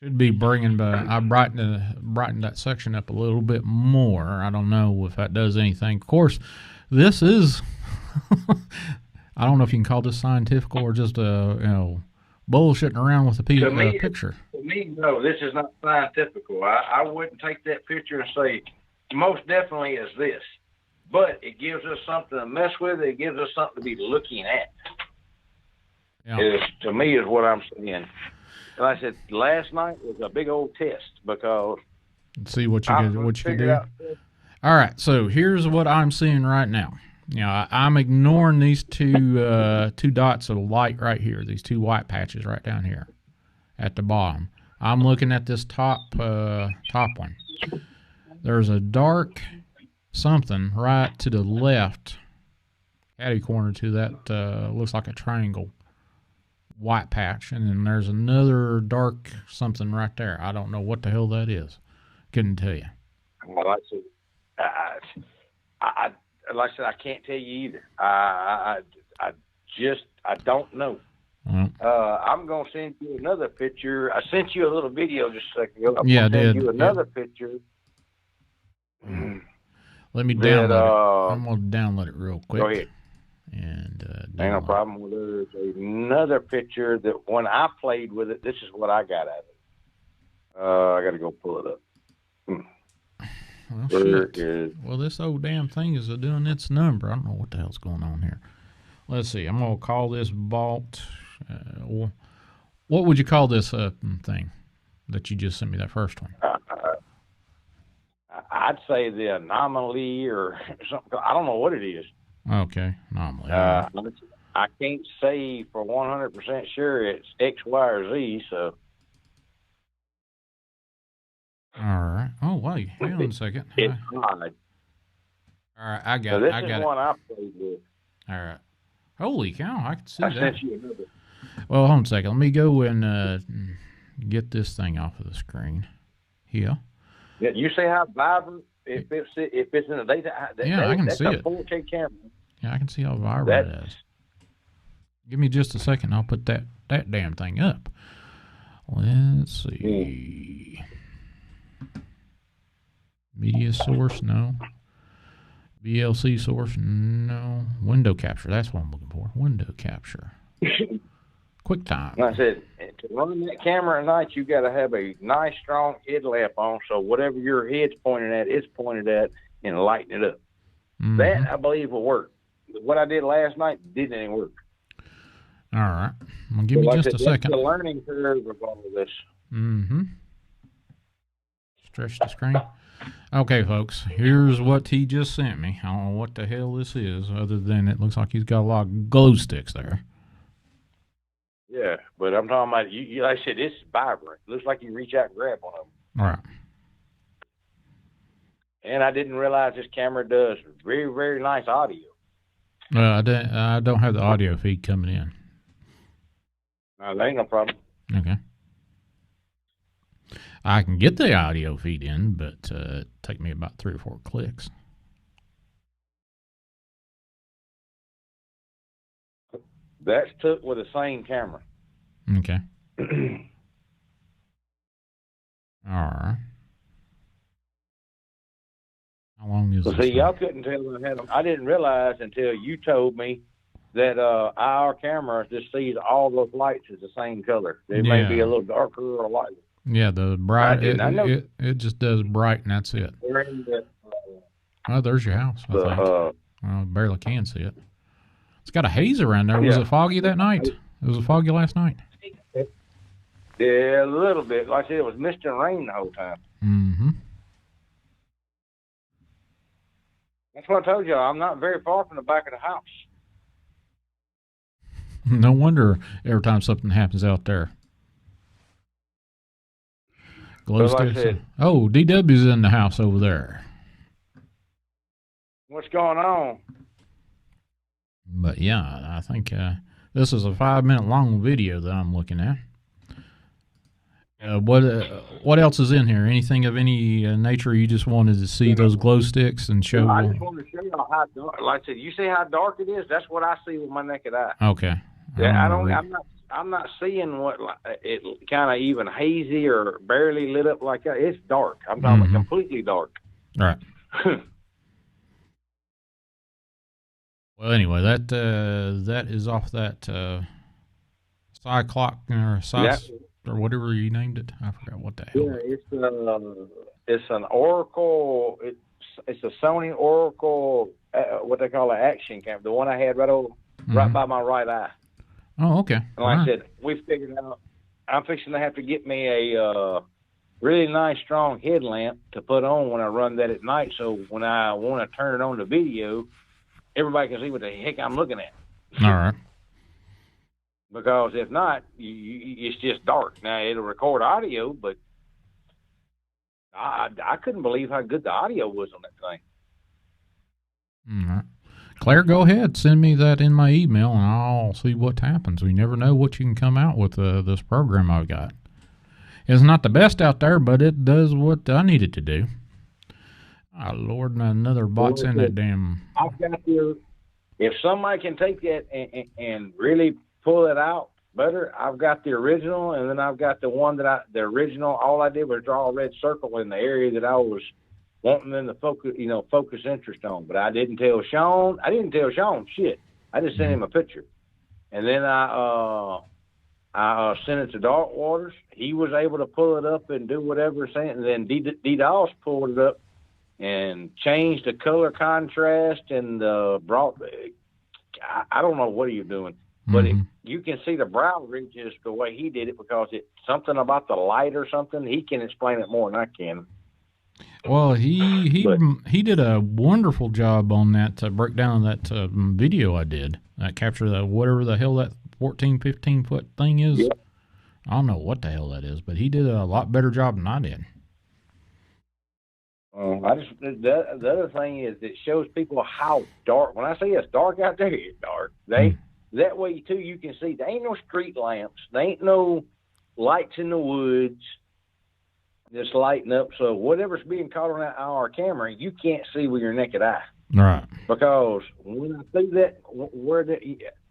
Should be bringing I brightened that section up a little bit more. I don't know if that does anything. Of course, this is I don't know if you can call this scientific or just bullshitting around with a picture. To me, no, this is not scientific. I wouldn't take that picture and say most definitely is this, but it gives us something to mess with. It gives us something to be looking at. Yeah. To me, is what I'm saying. Like I said, last night was a big old test because let's see what you can do. All right, so here's what I'm seeing right now. I'm ignoring these two dots of light right here, these two white patches right down here at the bottom. I'm looking at this top one. There's a dark something right to the left, catty corner to that looks like a triangle. White patch, and then there's another dark something right there. I don't know what the hell that is. Couldn't tell you. Well, like I said, I can't tell you either. I don't know. I'm gonna send you another picture. I sent you a little video just a second ago. I'm gonna send you another picture. Let me download it. I'm gonna download it real quick. Go ahead. And ain't no problem with it. There's another picture that when I played with it, this is what I got out of it. I got to go pull it up. Well, shit. Well, this old damn thing is doing its number. I don't know what the hell's going on here. Let's see. I'm going to call this Vault. What would you call this thing that you just sent me, that first one? I'd say the anomaly or something. I don't know what it is. Okay, anomaly. I can't say for 100% sure it's X, Y, or Z, so. All right. Oh, wait. Hang on a second. It's odd. All right, I got So it. this is one I played with. All right. Holy cow, I can see I that. sent you another. Well, hold on a second. Let me go and get this thing off of the screen. Here. Yeah, you see how vibrant if it's in the daytime. I can see it. That's a 4K camera. Yeah, I can see how vibrant it is. Give me just a second. I'll put that damn thing up. Let's see. Media source, no. VLC source, no. Window capture, that's what I'm looking for. Window capture. QuickTime. Like I said, to run that camera at night, you got to have a nice, strong headlamp on, so whatever your head's pointing at, it's pointed at, and lighten it up. Mm-hmm. That, I believe, will work. What I did last night didn't work. All right. Well, give me just a second. The learning curve of all of this. Mm-hmm. Stretch the screen. Okay, folks, here's what he just sent me. I don't know what the hell this is, other than it looks like he's got a lot of glow sticks there. Yeah, but I'm talking about, you like I said, it's vibrant. Looks like you reach out and grab one of them. All right. And I didn't realize this camera does very, very nice audio. I don't have the audio feed coming in. No, that ain't no problem. Okay. I can get the audio feed in, but it take me about 3 or 4 clicks. That's took with the same camera. Okay. All right. How long is this? See, y'all couldn't tell I had them. I didn't realize until you told me that our camera just sees all those lights as the same color. They may be a little darker or lighter. Yeah, the bright. It just does bright, and that's it. Oh, there's your house. I think. I barely can see it. It's got a haze around there. Was it foggy that night? It was foggy last night. Yeah, a little bit. Like I said, it was mist and rain the whole time. Mm-hmm. That's what I told you. I'm not very far from the back of the house. No wonder every time something happens out there. Glow sticks. Oh, DW's in the house over there. What's going on? But yeah, I think this is a 5-minute long video that I'm looking at. What else is in here? Anything of any nature you just wanted to see those glow sticks and show? I just wanted to show you how dark. Like I said, you see how dark it is. That's what I see with my naked eye. Okay. Yeah, I'm not seeing what it kind of even hazy or barely lit up like that. It's dark. I'm talking about completely dark. All right. Well, anyway, that is off that clock or or whatever you named it. I forgot what the hell. Yeah, it's an Oracle. It's a Sony Oracle. What they call an action camera. The one I had right by my right eye. Oh, okay. And like I said, we figured out. I'm fixing to have to get me a really nice, strong headlamp to put on when I run that at night. So when I want to turn it on the video, everybody can see what the heck I'm looking at. All right. Because if not, it's just dark. Now, it'll record audio, but I couldn't believe how good the audio was on that thing. All right. Claire, go ahead. Send me that in my email, and I'll see what happens. We never know what you can come out with this program I've got. It's not the best out there, but it does what I need it to do. Oh, Lord, another bot's in that damn... I've got if somebody can take that and really pull it out better, I've got the original, and then I've got the one the original, all I did was draw a red circle in the area that I was wanting them to focus interest on. But I didn't tell Shawn. Shit. I just sent him a picture. And then I sent it to Dark Waters. He was able to pull it up and do whatever. And then D-Doss pulled it up and changed the color contrast and brought. I don't know what he was doing, but you can see the brow ridges the way he did it because it's something about the light or something. He can explain it more than I can. Well, he did a wonderful job on that breakdown of that video I did. That capture whatever the hell that 14, 15 foot thing is. Yep. I don't know what the hell that is, but he did a lot better job than I did. The other thing is it shows people how dark. When I say it's dark out there, it's dark. That way too you can see. There ain't no street lamps. There ain't no lights in the woods just lighting up. So whatever's being caught on our camera, you can't see with your naked eye. Right. Because when I threw that,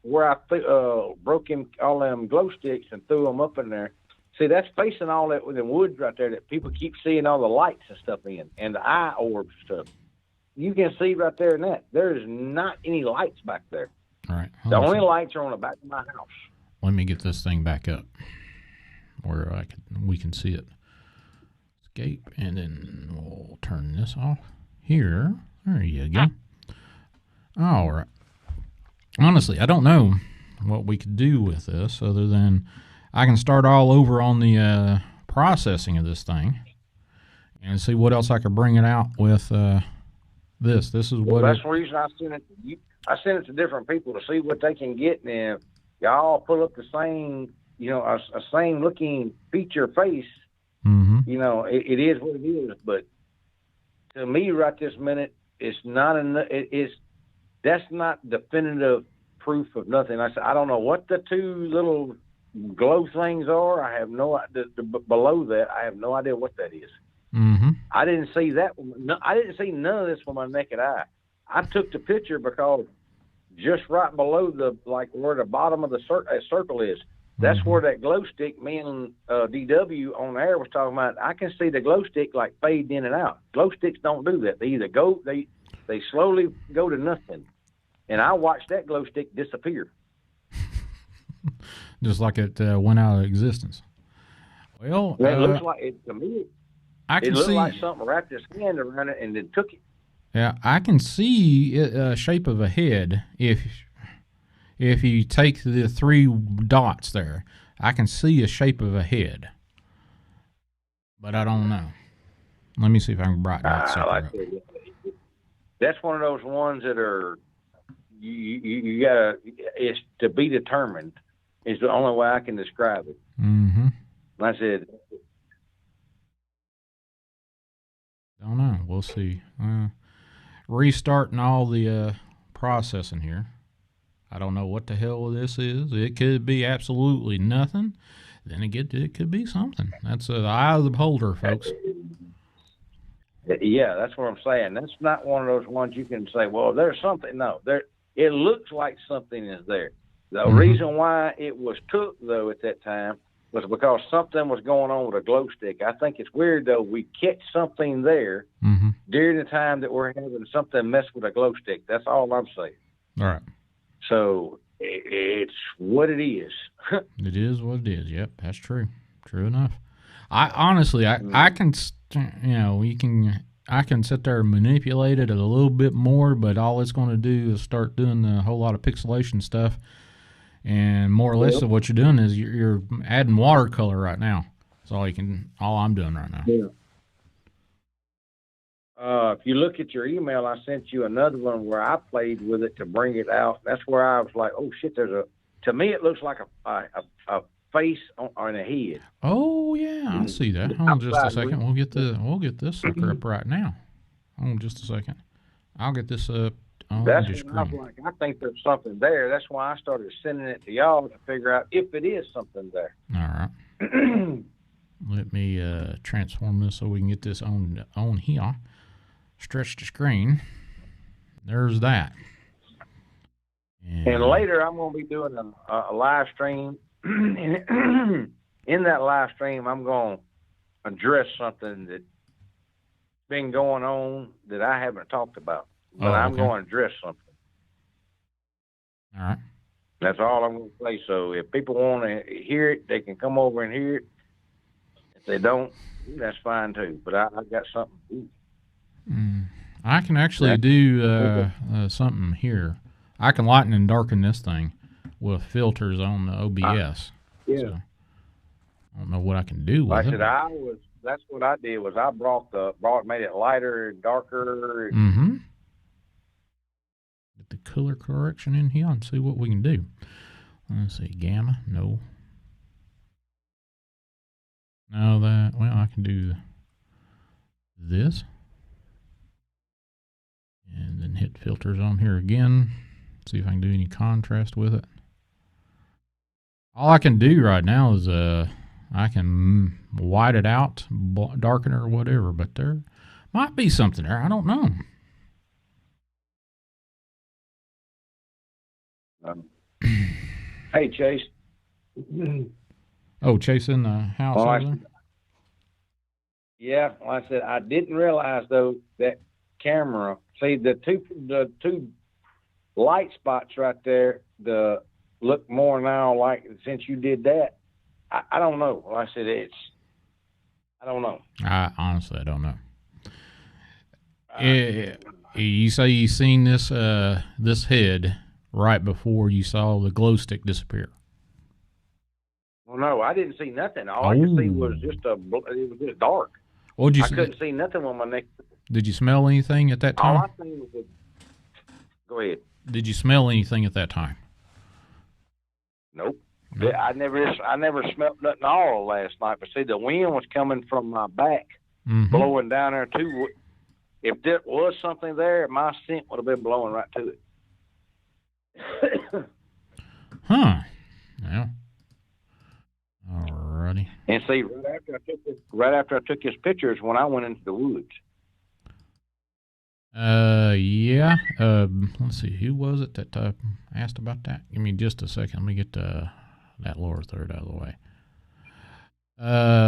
where I broke him all them glow sticks and threw them up in there. See, that's facing all that with the woods right there that people keep seeing all the lights and stuff in, and the eye orbs and stuff. You can see right there in that. There is not any lights back there. All right. The only lights are on the back of my house. Let me get this thing back up where we can see it. Escape, and then we'll turn this off. Here. There you go. All right. Honestly, I don't know what we could do with this other than I can start all over on the processing of this thing and see what else I could bring it out with this. This is what. That's the reason I sent it to you. I sent it to different people to see what they can get, and if y'all pull up the same, a same looking feature face, it is what it is. But to me, right this minute, it's not enough. That's not definitive proof of nothing. I don't know what the two little glow things are. I have no idea. Below that, I have no idea what that is. Mm-hmm. I didn't see that. I didn't see none of this with my naked eye. I took the picture because just right below where the bottom of the circle is, that's where that glow stick, me and DW on the air was talking about. I can see the glow stick fade in and out. Glow sticks don't do that. They either they slowly go to nothing. And I watched that glow stick disappear. Just like it went out of existence. Well, it looks like it to me. It looked like something wrapped its hand around it and then took it. Yeah, I can see a shape of a head if you take the three dots there. I can see a shape of a head, but I don't know. Let me see if I can brighten that sucker up. That's one of those ones that are you gotta. It's to be determined. Is the only way I can describe it. Mm-hmm. I said, don't know. We'll see. Restarting all the processing here. I don't know what the hell this is. It could be absolutely nothing. Then again, it could be something. That's the eye of the beholder, folks. Yeah, that's what I'm saying. That's not one of those ones you can say, well, there's something. No, it looks like something is there. The reason why it was took, though, at that time was because something was going on with a glow stick. I think it's weird, though, we catch something there during the time that we're having something mess with a glow stick. That's all I'm saying. All right. So it's what it is. It is what it is. Yep, that's true. True enough. I honestly, I can, I can sit there and manipulate it a little bit more, but all it's going to do is start doing a whole lot of pixelation stuff. And more or less of what you're doing is you're adding watercolor right now. That's all I'm doing right now. Yeah. If you look at your email, I sent you another one where I played with it to bring it out. That's where I was like, oh shit, to me it looks like a face on a head. Oh yeah, I see that. Hold on just a second. We'll get this sucker up right now. Hold on just a second. I'll get this up. That's what I was like. I think there's something there. That's why I started sending it to y'all to figure out if it is something there. All right. Let me transform this so we can get this on here. Stretch the screen. There's that. And later I'm going to be doing a live stream. In that live stream, I'm going to address something that's been going on that I haven't talked about. But I'm going to address something. All right. That's all I'm going to say. So if people want to hear it, they can come over and hear it. If they don't, that's fine too. But I got something. I can actually do something here. I can lighten and darken this thing with filters on the OBS. Yeah. So I don't know what I can do with it. That's what I did was I made it lighter and darker. Get the color correction in here and see what we can do. Let's see, gamma, no. No, I can do this. And then hit filters on here again. See if I can do any contrast with it. All I can do right now is I can white it out, darken it or whatever, but there might be something there. I don't know. Hey, Chase. Oh, Chase in the house over there? Yeah, like I said, I didn't realize though that camera. See the two light spots right there. Look more now like since you did that. I don't know. Like I said, I don't know. Honestly, I don't know. You say you seen this this head right before you saw the glow stick disappear. Well, no, I didn't see nothing. All I could see was it was just dark. What did you I couldn't see nothing on my neck. Did you smell anything at that time? All I seen was Go ahead. Did you smell anything at that time? Nope. I never smelled nothing all last night. But see, the wind was coming from my back, blowing down there too. If there was something there, my scent would have been blowing right to it. Huh. Yeah. Alrighty. And see, right after I took his pictures, when I went into the woods. Yeah. Let's see. Who was it that asked about that? Give me just a second. Let me get that lower third out of the way.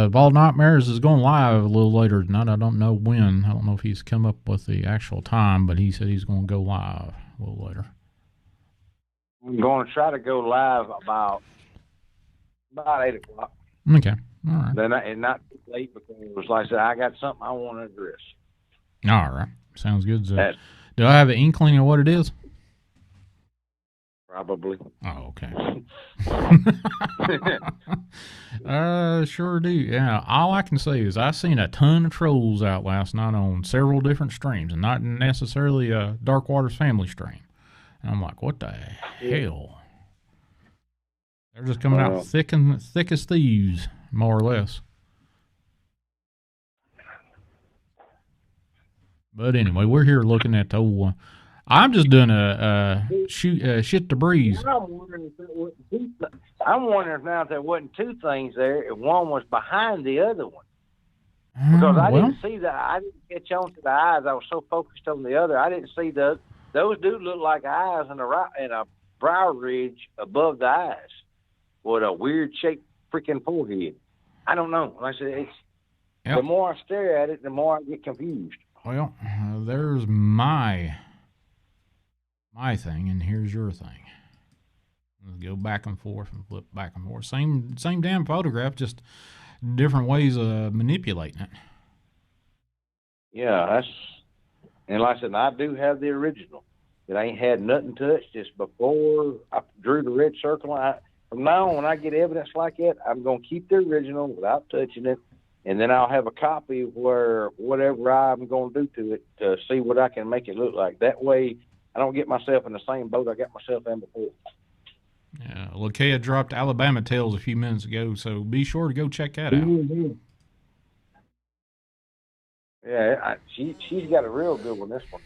Bald Nightmares is going live a little later tonight. I don't know when. I don't know if he's come up with the actual time, but he said he's going to go live a little later. I'm going to try to go live about 8 o'clock. Okay. All right. Then and not too late because it was like I said, I got something I want to address. All right. Sounds good. So, do I have an inkling of what it is? Probably. Oh, okay. Sure do. Yeah. All I can say is I seen a ton of trolls out last night on several different streams, and not necessarily a Dark Waters family stream. And I'm like, what the hell? They're just coming out thick as thieves, more or less. But anyway, we're here looking at the old one. I'm just doing a shit to breeze. I'm wondering now if there wasn't two things there, if one was behind the other one. Because I didn't see that. I didn't catch on to the eyes. I was so focused on the other. I didn't see those. Those do look like eyes and a brow ridge above the eyes with a weird shaped freaking forehead. I don't know. Like I said, the more I stare at it, the more I get confused. Well, there's my thing, and here's your thing. Let's go back and forth and flip back and forth. Same damn photograph, just different ways of manipulating it. Yeah, and like I said, I do have the original. It ain't had nothing touched. Just before I drew the red circle. From now on, when I get evidence like that, I'm going to keep the original without touching it. And then I'll have a copy where whatever I'm going to do to it to see what I can make it look like. That way, I don't get myself in the same boat I got myself in before. Yeah, Lakea dropped Alabama Tales a few minutes ago, so be sure to go check that out. Mm-hmm. Yeah, she's got a real good one, this one.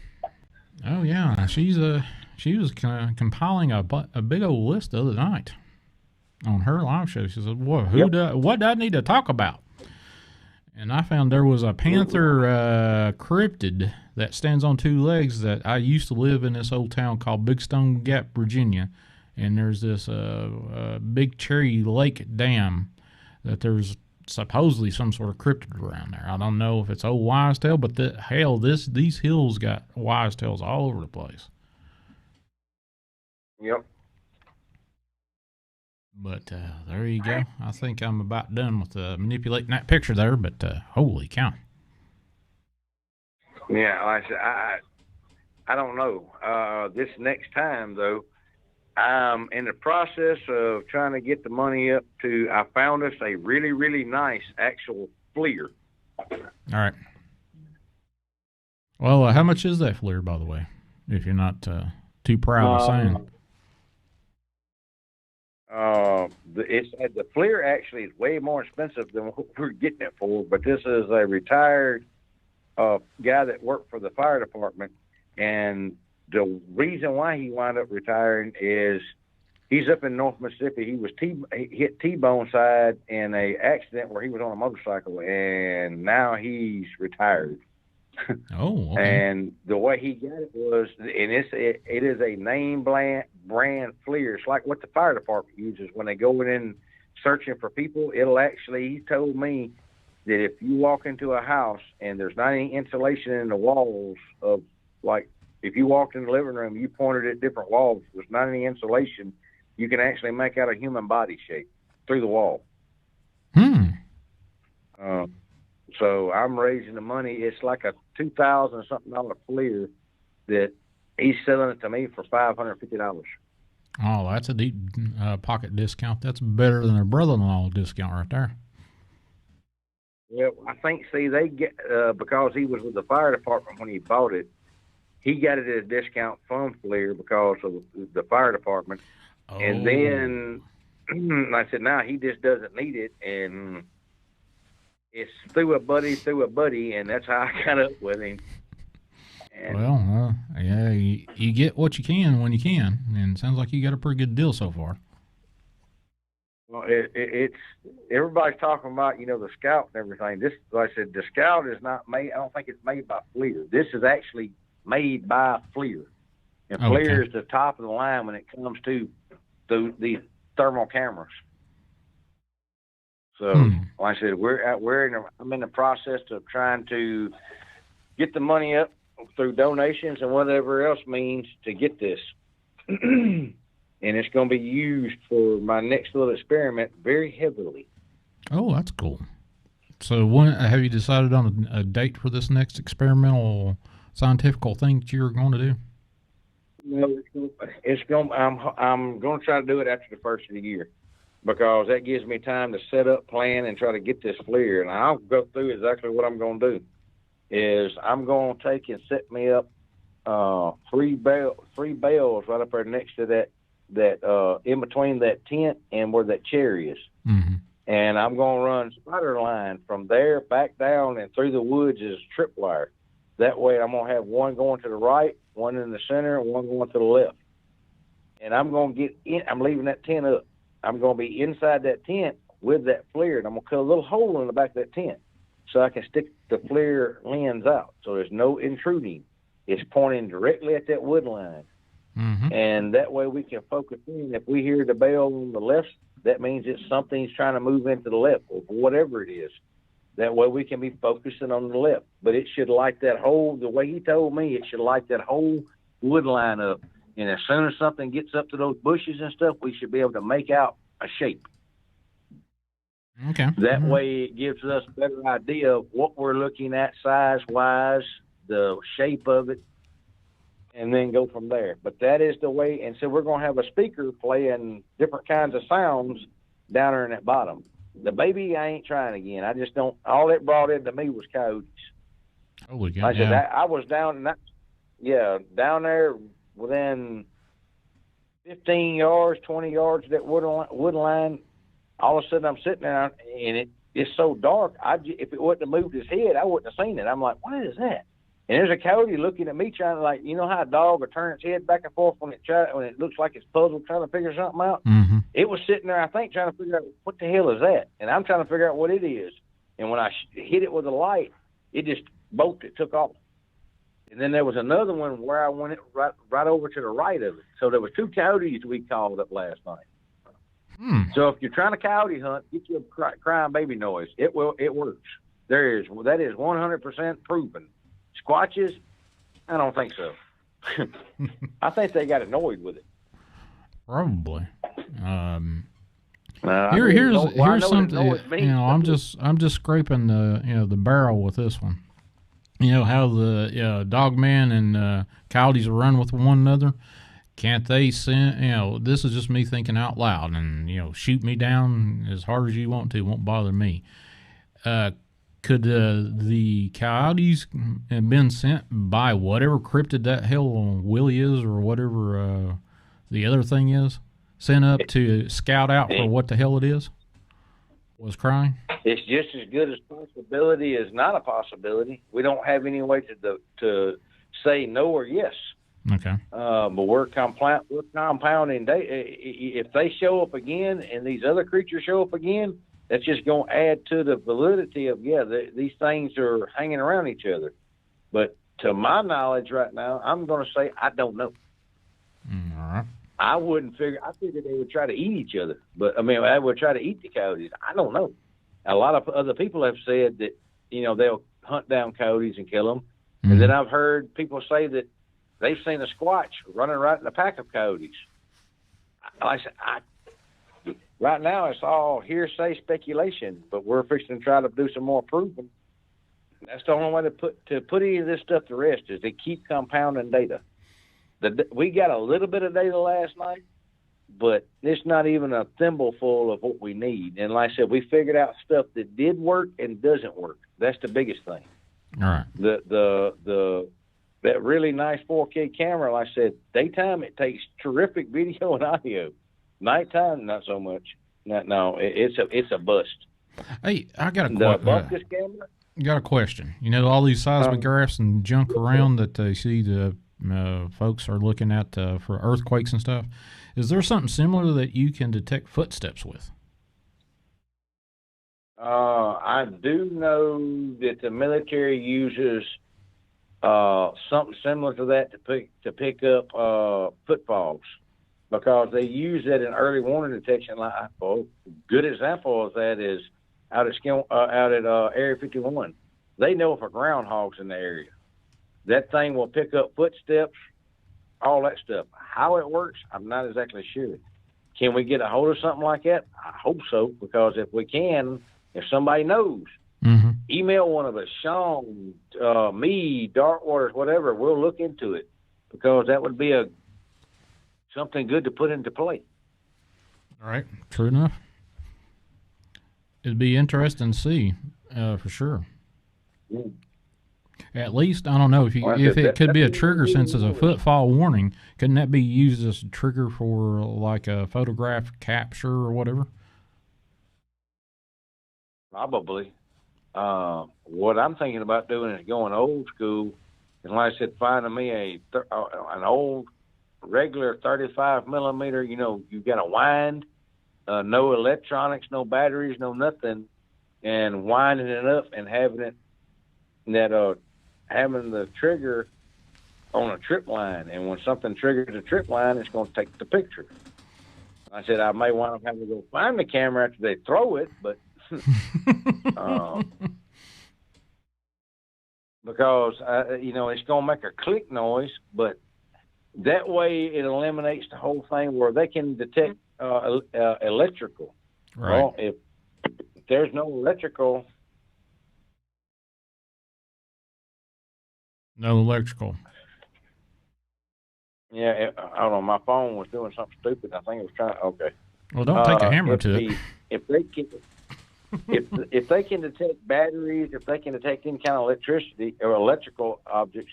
Oh, yeah. She was compiling a big old list the other night on her live show. She said, what do I need to talk about? And I found there was a panther cryptid that stands on two legs that I used to live in this old town called Big Stone Gap, Virginia. And there's this big Cherry Lake Dam that there's supposedly some sort of cryptid around there. I don't know if it's old wise tale, but these hills got wise tales all over the place. Yep. But there you go. I think I'm about done with manipulating that picture there, but holy cow. Yeah, like I said, I don't know. This next time, though, I'm in the process of trying to get the money up to, I found us a really, really nice actual FLIR. All right. Well, how much is that FLIR, by the way, if you're not too proud of saying? The FLIR actually is way more expensive than what we're getting it for, but this is a retired guy that worked for the fire department, And the reason why he wound up retiring is he's up in North Mississippi. He was hit T-bone side in a accident where he was on a motorcycle, and now he's retired. Oh, okay. And the way he got it was, and it is a name brand FLIR. It's like what the fire department uses when they go in searching for people. It'll actually, he told me that if you walk into a house and there's not any insulation in the walls of, like, if you walked in the living room, you pointed at different walls, there's not any insulation, you can actually make out a human body shape through the wall. So I'm raising the money. It's like a $2,000 something FLIR that he's selling it to me for $550. Oh, that's a deep pocket discount. That's better than a brother-in-law discount right there. Well, I think, see, they get, because he was with the fire department when he bought it, he got it at a discount from FLIR because of the fire department. Oh. And then I said, now he just doesn't need it. And it's through a buddy, and that's how I got up with him. And, well, yeah, you get what you can when you can, and it sounds like you got a pretty good deal so far. Well, it's everybody's talking about, the Scout and everything. This, like I said, the Scout is not made. I don't think it's made by FLIR. This is actually made by FLIR, and FLIR is the top of the line when it comes to these thermal cameras. So, like I said, I'm in the process of trying to get the money up through donations and whatever else means to get this. And it's going to be used for my next little experiment very heavily. Oh, that's cool. So when have you decided on a date for this next experimental scientific thing that you're going to do? No, I'm going to try to do it after the first of the year, because that gives me time to set up, plan, and try to get this FLIR. And I'll go through exactly what I'm going to do. Is I'm going to take and set me up 3 bales right up there next to that in between that tent and where that chair is. Mm-hmm. And I'm going to run spider line from there back down and through the woods as tripwire. That way I'm going to have one going to the right, one in the center, and one going to the left. And I'm going to get in. I'm leaving that tent up. I'm going to be inside that tent with that FLIR, and I'm going to cut a little hole in the back of that tent so I can stick the FLIR lens out. So there's no intruding. It's pointing directly at that wood line. Mm-hmm. And that way we can focus in. If we hear the bell on the left, that means it's something's trying to move into the left, or whatever it is. That way we can be focusing on the left. But it should light that whole, the way he told me, it should light that whole wood line up. And as soon as something gets up to those bushes and stuff, we should be able to make out a shape. Okay. That way it gives us a better idea of what we're looking at size-wise, the shape of it, and then go from there. But that is the way. And so we're going to have a speaker playing different kinds of sounds down there in that bottom. The baby, I ain't trying again. I just don't. All it brought into me was coyotes. Holy God! Like I said, I was down there within 15 yards, 20 yards of that wood line. All of a sudden, I'm sitting there, and it's so dark. If it wouldn't have moved his head, I wouldn't have seen it. I'm like, what is that? And there's a coyote looking at me, trying to, like, you know how a dog will turn its head back and forth when it looks like it's puzzled, trying to figure something out? Mm-hmm. It was sitting there, I think, trying to figure out what the hell is that, and I'm trying to figure out what it is. And when I hit it with a light, it just bolted, it took off. And then there was another one where I went right over to the right of it. So there was 2 coyotes we called up last night. So if you're trying to coyote hunt, get you a crying baby noise. It works. That is 100% proven. Squatches, I don't think so. I think they got annoyed with it. Probably. Here's something. I'm just scraping the barrel with this one. You know how the dogman and coyotes run with one another. Can't they send? This is just me thinking out loud, and shoot me down as hard as you want to. It won't bother me. Could the coyotes have been sent by whatever cryptid that hell Willie is, or whatever the other thing is, sent up to scout out for what the hell it is? Was crying? It's just as good as possibility as not a possibility. We don't have any way to say no or yes. Okay. But we're compounding. If they show up again and these other creatures show up again, that's just going to add to the validity of, these things are hanging around each other. But to my knowledge right now, I'm going to say I don't know. All right. I figured they would try to eat each other. But, I mean, they would try to eat the coyotes. I don't know. A lot of other people have said that, they'll hunt down coyotes and kill them. Mm-hmm. And then I've heard people say that they've seen a squatch running right in a pack of coyotes. Like I said, right now it's all hearsay speculation, but we're fixing to try to do some more proving. That's the only way to put any of this stuff to rest is to keep compounding data. We got a little bit of data last night, but it's not even a thimbleful of what we need. And like I said, we figured out stuff that did work and doesn't work. That's the biggest thing. All right. That really nice 4K camera, like I said, daytime it takes terrific video and audio. Nighttime, not so much. No, it's a bust. Hey, I got a question. All these seismographs and junk around that they see the folks are looking at for earthquakes and stuff. Is there something similar that you can detect footsteps with? I do know that the military uses something similar to that to pick up footfalls, because they use that in early warning detection. Good example of that is out at Area 51. They know if a groundhog's in the area. That thing will pick up footsteps, all that stuff. How it works, I'm not exactly sure. Can we get a hold of something like that? I hope so, because if we can, if somebody knows, email one of us, Shawn, me, Darkwaters, whatever. We'll look into it, because that would be something good to put into play. All right, true enough. It'd be interesting to see, for sure. Yeah. At least, I don't know, if it could be a trigger since it's a footfall warning, couldn't that be used as a trigger for like a photograph capture or whatever? Probably. What I'm thinking about doing is going old school, and like I said, finding me an old regular 35 millimeter. You got to wind, no electronics, no batteries, no nothing, and winding it up and having the trigger on a trip line, and when something triggers a trip line, it's going to take the picture. I said I may want to have to go find the camera after they throw it, but because it's going to make a click noise, but that way it eliminates the whole thing where they can detect electrical. Right. Well, if there's no electrical. No electrical. Yeah, I don't know. My phone was doing something stupid. I think it was trying. Okay. Well, don't take a hammer to it. If they can detect batteries, if they can detect any kind of electricity or electrical objects,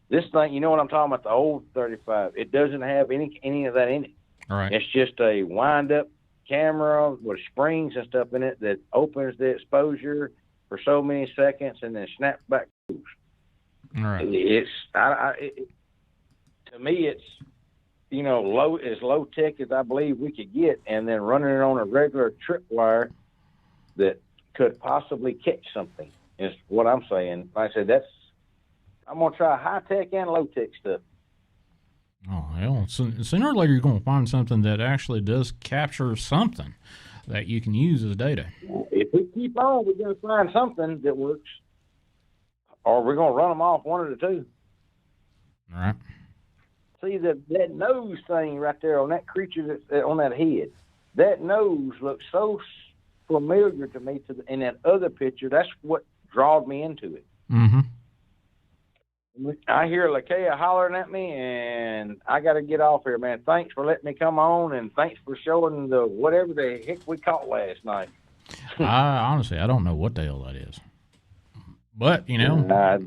this thing, you know what I'm talking about? The old 35. It doesn't have any of that in it. All right. It's just a wind-up camera with springs and stuff in it that opens the exposure for so many seconds and then snaps back. All right. To me, it's low tech as I believe we could get, and then running it on a regular tripwire that could possibly catch something is what I'm saying. Like I said, I'm gonna try high tech and low tech stuff. Oh hell! Sooner or later, you're gonna find something that actually does capture something that you can use as data. If we keep on, we're gonna find something that works. Or we're going to run them off one of the two. All right. See, that nose thing right there on that creature that's on that head, that nose looks so familiar to me in that other picture. That's what drawed me into it. Mm-hmm. I hear Lakeia hollering at me, and I got to get off here, man. Thanks for letting me come on, and thanks for showing the whatever the heck we caught last night. Honestly, I don't know what the hell that is. But, like I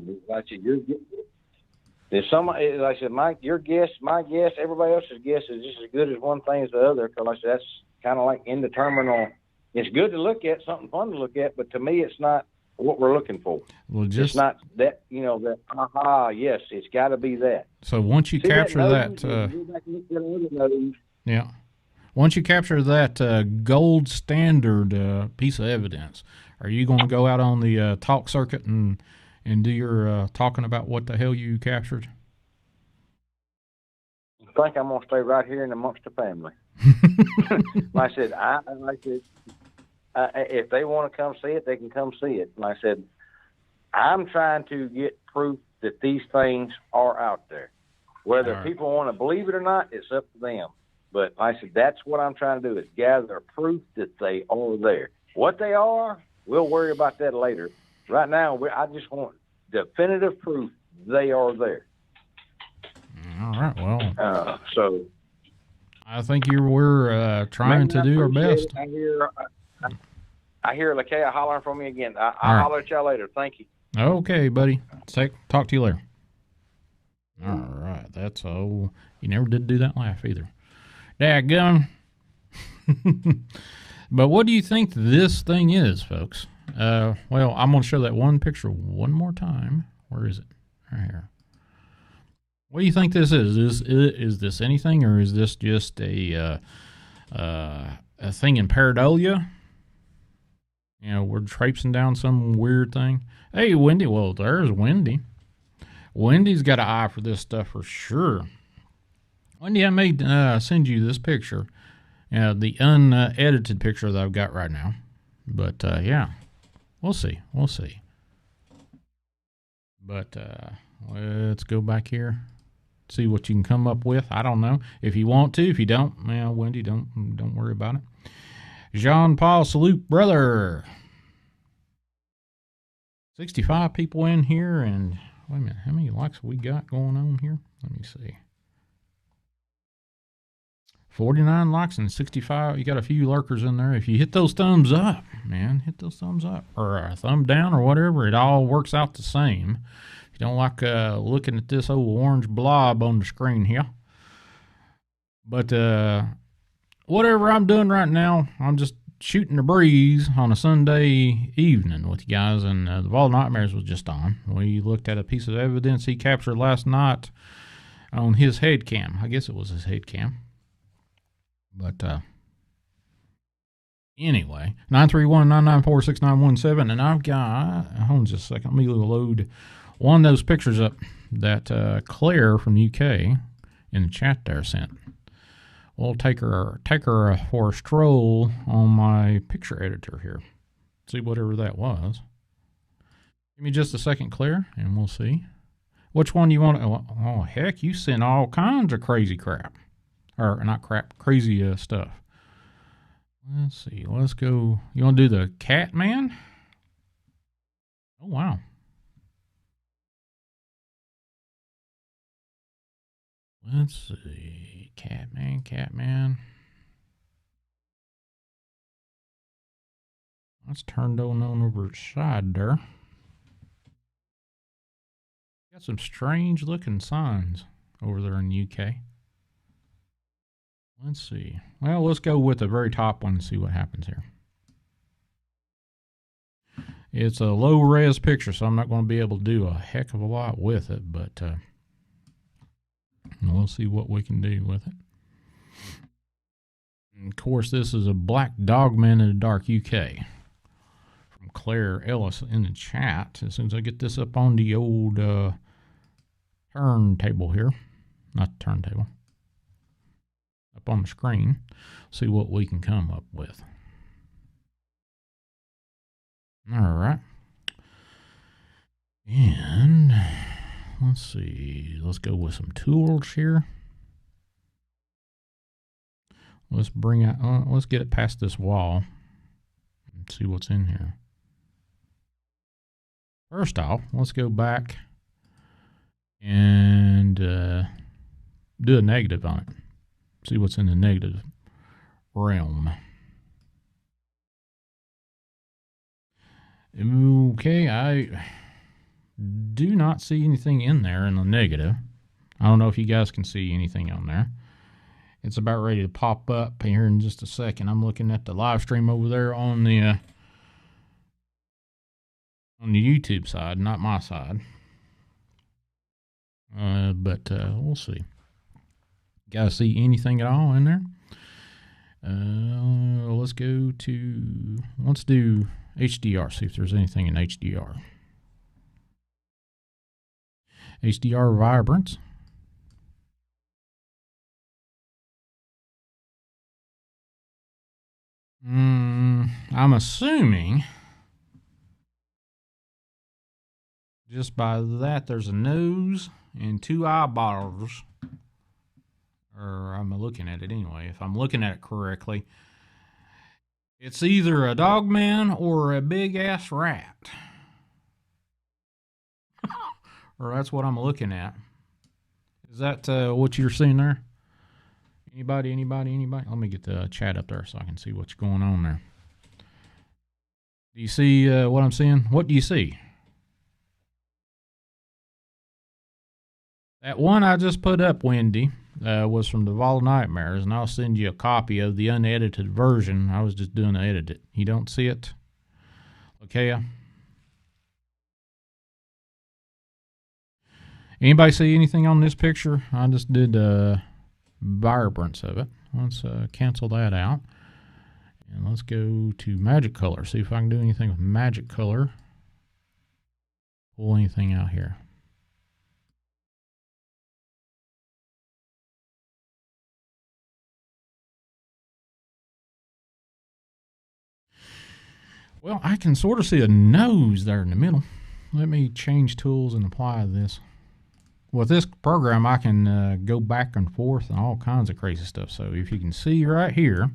said, your guess, my guess, everybody else's guess is just as good as one thing as the other. Because like I said, that's kind of like indeterminate. It's good to look at, something fun to look at, but to me, it's not what we're looking for. Well, just it's not that, that, yes, it's got to be that. So once you capture that, yeah. Once you capture that gold standard piece of evidence, are you going to go out on the talk circuit and do your talking about what the hell you captured? I think I'm going to stay right here in amongst the family. Like I said, if they want to come see it, they can come see it. Like I said, I'm trying to get proof that these things are out there. Whether people want to believe it or not, it's up to them. But like I said, that's what I'm trying to do, is gather proof that they are there. What they are, we'll worry about that later. Right now, I just want definitive proof they are there. All right, well. So I think we're trying to do our best. I hear Lakeia hollering for me again. I'll holler at y'all later. Thank you. Okay, buddy. Talk to you later. All right, that's all. You never did do that laugh either. Dadgum. But what do you think this thing is, folks? Well, I'm going to show that one picture one more time. Where is it? Right here. What do you think this is? Is this anything, or is this just a thing in pareidolia? We're traipsing down some weird thing. Hey, Wendy. Well, there's Wendy. Wendy's got an eye for this stuff for sure. Wendy, I may send you this picture. The unedited picture that I've got right now. But, yeah, we'll see. But let's go back here. See what you can come up with. I don't know. If you want to. If you don't, Wendy, don't worry about it. Jean-Paul, salute, brother. 65 people in here, and wait a minute, how many likes we got going on here? Let me see. 49 likes and 65. You got a few lurkers in there. If you hit those thumbs up, man, or a thumb down or whatever, it all works out the same. If you don't like looking at this old orange blob on the screen here. But whatever I'm doing right now, I'm just shooting the breeze on a Sunday evening with you guys, and the Vault of Nightmares was just on. We looked at a piece of evidence he captured last night on his head cam. I guess it was his head cam. But anyway, 931-994-6917, and I've got, hold on just a second, let me load one of those pictures up that Claire from the UK in the chat there sent. We'll take her for a stroll on my picture editor here. See whatever that was. Give me just a second, Claire, and we'll see. Which one you want? Oh, heck, you sent all kinds of crazy crap. Or, not crap, crazy stuff. Let's see. Let's go. You want to do the cat man? Oh, wow. Let's see. Catman. That's turned on over its side there. Got some strange looking signs over there in the UK. Let's see. Well, let's go with the very top one and see what happens here. It's a low res picture, so I'm not going to be able to do a heck of a lot with it, but we'll see what we can do with it. And of course, this is a black dogman in the dark UK from Claire Ellis in the chat. As soon as I get this up on the old turntable here, not the turntable, up on the screen, see what we can come up with. All right. And let's see. Let's go with some tools here. Let's bring out, let's get it past this wall and see what's in here. First off, let's go back and do a negative on it. See what's in the negative realm. Okay, I do not see anything in there in the negative. I don't know if you guys can see anything on there. It's about ready to pop up here in just a second. I'm looking at the live stream over there on the on the YouTube side, not my side. But we'll see. Guys see anything at all in there? Let's do HDR, see if there's anything in HDR. HDR vibrance. I'm assuming just by that there's a nose and two eyeballs. Or I'm looking at it anyway. If I'm looking at it correctly, it's either a dogman or a big ass rat. Or that's what I'm looking at. Is that what you're seeing there? Anybody? Let me get the chat up there so I can see what's going on there. Do you see what I'm seeing? What do you see? That one I just put up, Wendy, was from the Vault of Nightmares, and I'll send you a copy of the unedited version. I was just doing the edit. You don't see it? Okay. Anybody see anything on this picture? I just did vibrance of it. Let's cancel that out. And let's go to magic color. See if I can do anything with magic color. Pull anything out here. Well, I can sort of see a nose there in the middle. Let me change tools and apply this. With this program, I can go back and forth and all kinds of crazy stuff. So if you can see right here,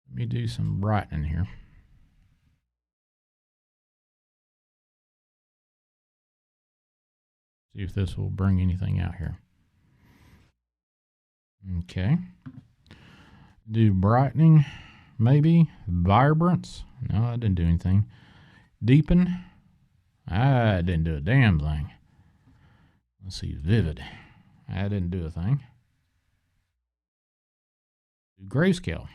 let me do some brightening here. See if this will bring anything out here. Okay. Do brightening, maybe. Vibrance. No, I didn't do anything. Deepen. I didn't do a damn thing. Let's see, vivid. I didn't do a thing. Grayscale.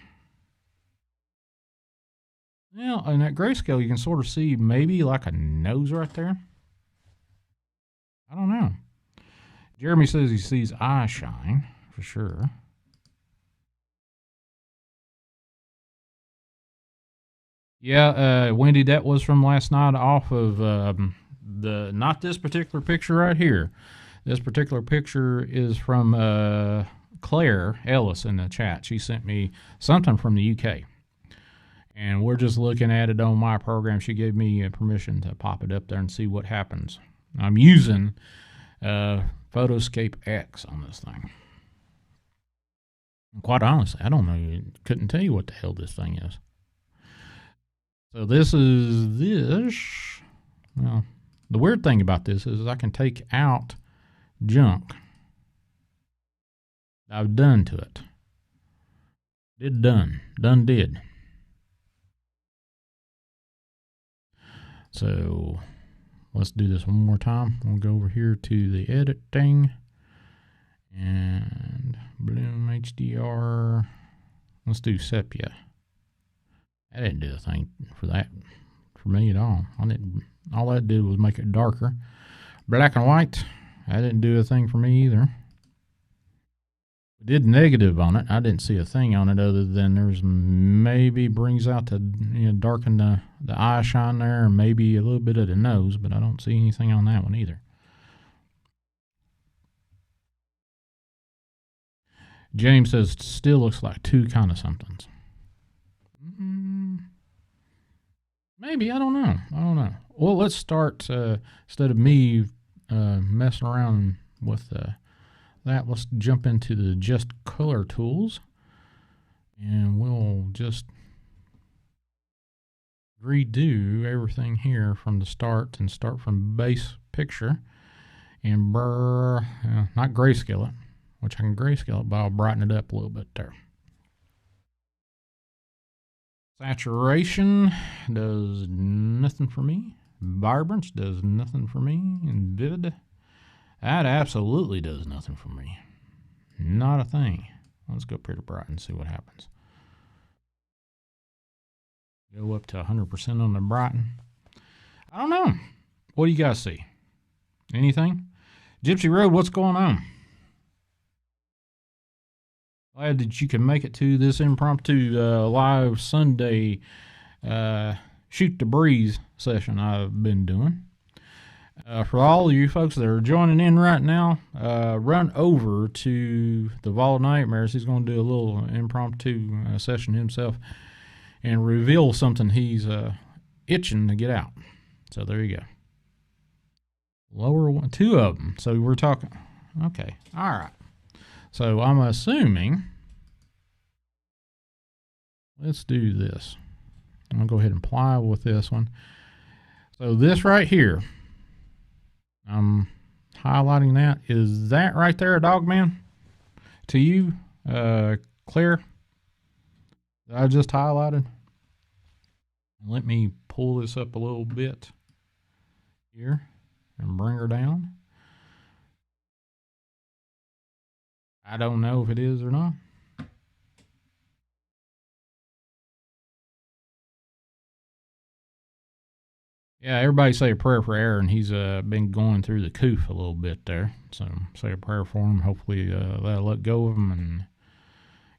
Well, in that grayscale, you can sort of see maybe like a nose right there. I don't know. Jeremy says he sees eye shine for sure. Yeah, Wendy, that was from last night off of not this particular picture right here. This particular picture is from Claire Ellis in the chat. She sent me something from the UK. And we're just looking at it on my program. She gave me permission to pop it up there and see what happens. I'm using Photoscape X on this thing. And quite honestly, I don't know. Couldn't tell you what the hell this thing is. So this is this. Well, the weird thing about this is I can take out junk I've done to it. Done did. So let's do this one more time. We'll go over here to the editing and bloom HDR. Let's do sepia. I didn't do a thing for that for me at all. All that did was make it darker. Black and white. I didn't do a thing for me either. We did negative on it. I didn't see a thing on it other than there's maybe brings out the darken the eye shine there, and maybe a little bit of the nose, but I don't see anything on that one either. James says it still looks like two kind of somethings. Maybe, I don't know. Well, let's start, instead of me messing around with that, let's jump into the just color tools, and we'll just redo everything here from the start and start from base picture and not grayscale it, which I can grayscale it, but I'll brighten it up a little bit there. Saturation does nothing for me. Vibrance does nothing for me. And vivid, that absolutely does nothing for me. Not a thing. Let's go up here to brighten and see what happens. Go up to 100% on the brighten. I don't know. What do you guys see? Anything? Gypsy Road, what's going on? Glad that you can make it to this impromptu live Sunday shoot the breeze session I've been doing. For all of you folks that are joining in right now, run over to the Vault of Nightmares. He's going to do a little impromptu session himself and reveal something he's itching to get out. So there you go. Lower one, 2 of them. So we're talking. Okay. All right. So I'm assuming. Let's do this. I'm going to go ahead and ply with this one. So this right here. I'm highlighting that. Is that right there a dogman? To you, Claire? That I just highlighted? Let me pull this up a little bit here and bring her down. I don't know if it is or not. Yeah, everybody say a prayer for Aaron. He's been going through the coof a little bit there. So say a prayer for him. Hopefully that'll let go of him and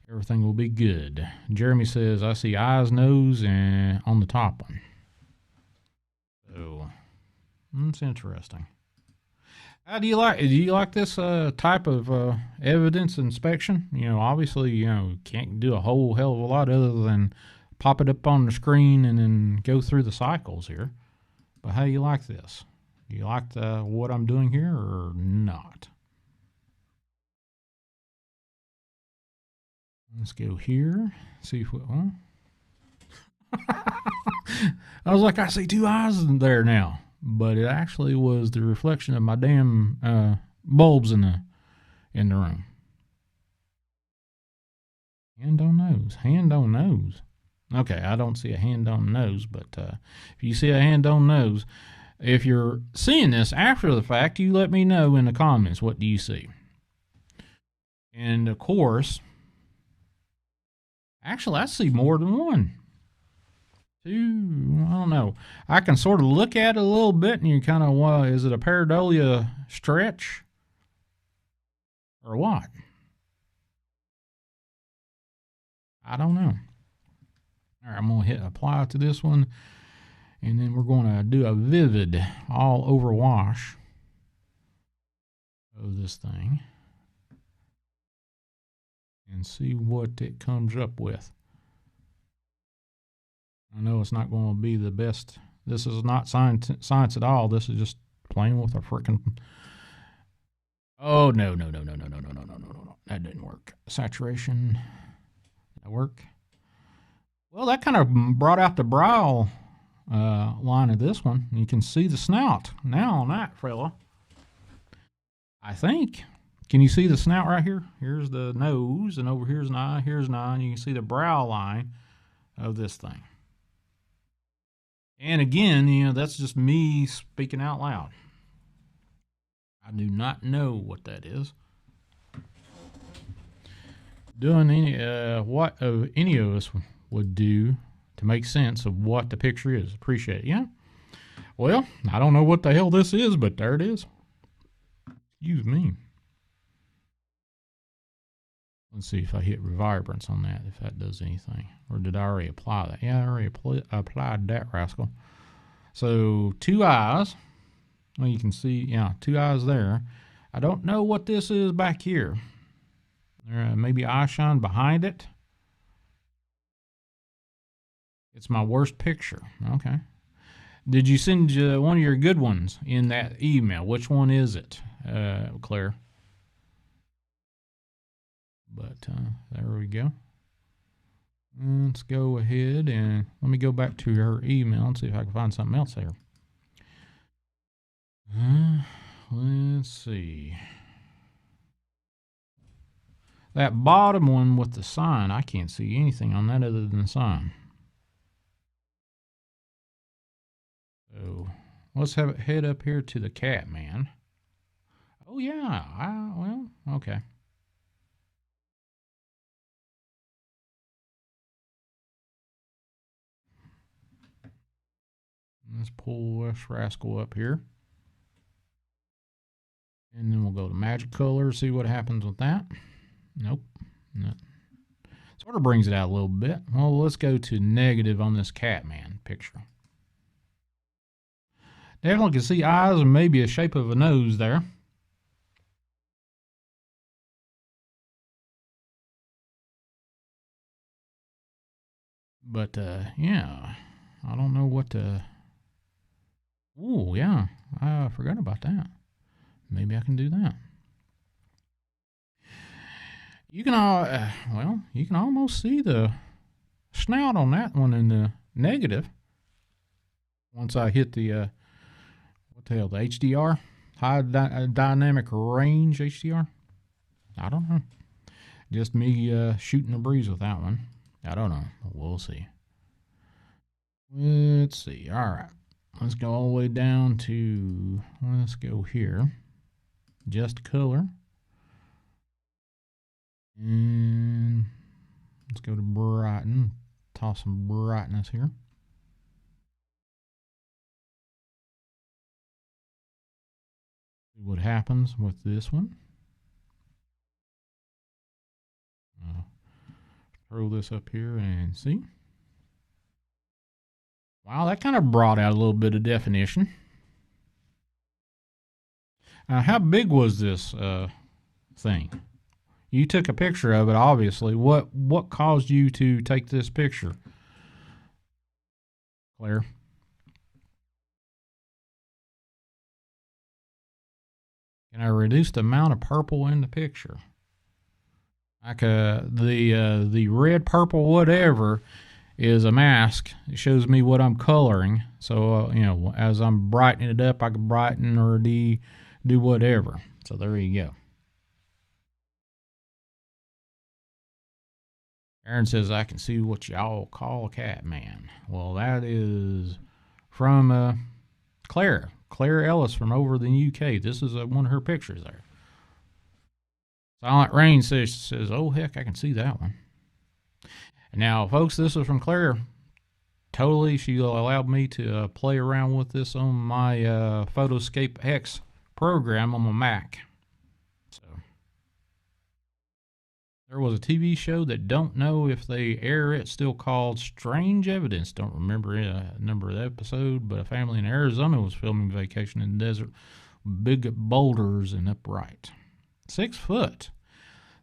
everything will be good. Jeremy says, I see eyes, nose, and on the top one. So that's interesting. How do you like this type of evidence inspection? You know, obviously, can't do a whole hell of a lot other than pop it up on the screen and then go through the cycles here. But how do you like this? Do you like what I'm doing here or not? Let's go here. See if we. Oh. I was like, I see 2 eyes in there now, but it actually was the reflection of my damn bulbs in the room. Hand on nose. Hand on nose. Okay, I don't see a hand on nose, but if you see a hand on nose, if you're seeing this after the fact, you let me know in the comments. What do you see? And of course, actually, I see more than one. 2, I don't know. I can sort of look at it a little bit, and you kind of, is it a pareidolia stretch or what? I don't know. All right, I'm going to hit apply to this one, and then we're going to do a vivid all over wash of this thing and see what it comes up with. I know it's not going to be the best. This is not science at all. This is just playing with a freaking. Oh, no. That didn't work. Saturation. Did that work? Well, that kind of brought out the brow line of this one. You can see the snout now on that fella. I think. Can you see the snout right here? Here's the nose, and over here's an eye. Here's an eye, and you can see the brow line of this thing. And again, that's just me speaking out loud. I do not know what that is. Doing what any of us would do to make sense of what the picture is. Appreciate it. Yeah. Well, I don't know what the hell this is, but there it is. Excuse me. Let's see if I hit revibrance on that, if that does anything. Or did I already apply that? Yeah, I already applied that rascal. So 2 eyes. Well, you can see, 2 eyes there. I don't know what this is back here. Maybe eye shine behind it. It's my worst picture. Okay. Did you send one of your good ones in that email? Which one is it, Claire? But there we go. Let's go ahead and let me go back to her email and see if I can find something else there. Let's see. That bottom one with the sign, I can't see anything on that other than the sign. So let's have it head up here to the cat man. Oh, yeah. Well, okay. Let's pull this rascal up here. And then we'll go to magic color, see what happens with that. Nope. No. Sort of brings it out a little bit. Well, let's go to negative on this Catman picture. Definitely can see eyes and maybe a shape of a nose there. But, yeah, I don't know what to... Ooh, yeah, I forgot about that. Maybe I can do that. You can, you can almost see the snout on that one in the negative. Once I hit the, what the hell, the HDR? High dynamic range HDR? I don't know. Just me shooting the breeze with that one. I don't know. We'll see. Let's see. All right. Let's go all the way down to, let's go here. Just color. And let's go to brighten. Toss some brightness here. See what happens with this one. Throw this up here and see. Wow, that kind of brought out a little bit of definition. How big was this thing? You took a picture of it, obviously. What caused you to take this picture, Claire? Can I reduce the amount of purple in the picture? Like the red, purple, whatever is a mask. It shows me what I'm coloring. So, you know, as I'm brightening it up, I can brighten or do whatever. So there you go. Aaron says, I can see what y'all call a Catman. Well, that is from Claire Ellis from over in the UK. This is one of her pictures there. Silent Rain says, oh, heck, I can see that one. Now, folks, this is from Claire. Totally, she allowed me to play around with this on my Photoscape X program on my Mac. So, there was a TV show that don't know if they air it, still called Strange Evidence. Don't remember a number of the episode, but a family in Arizona was filming Vacation in the Desert. Big boulders and upright. 6 foot.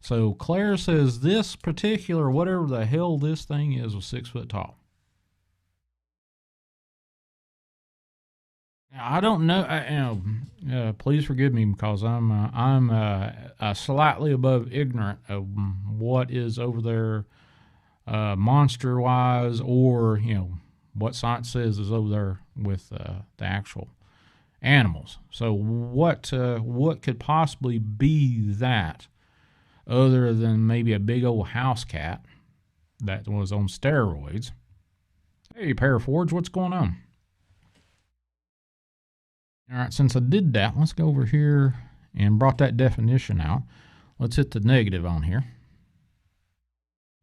So Claire says this particular, whatever the hell this thing is, was 6 foot tall. Now, I don't know. Please forgive me because I'm slightly above ignorant of what is over there, monster wise, or what science says is over there with the actual animals. So what could possibly be that? Other than maybe a big old house cat that was on steroids. Hey, Paraforge, what's going on? All right, since I did that, let's go over here and brought that definition out. Let's hit the negative on here.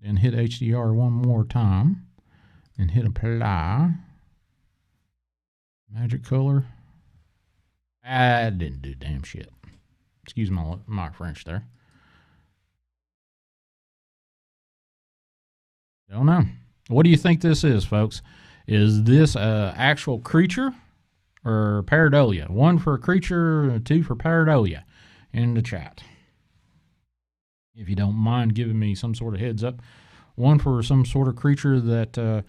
Then hit HDR one more time. And hit apply. Magic color. I didn't do damn shit. Excuse my French there. Don't know. What do you think this is, folks? Is this an actual creature or pareidolia? 1 for a creature, 2 for pareidolia in the chat. If you don't mind giving me some sort of heads up. 1 for some sort of creature that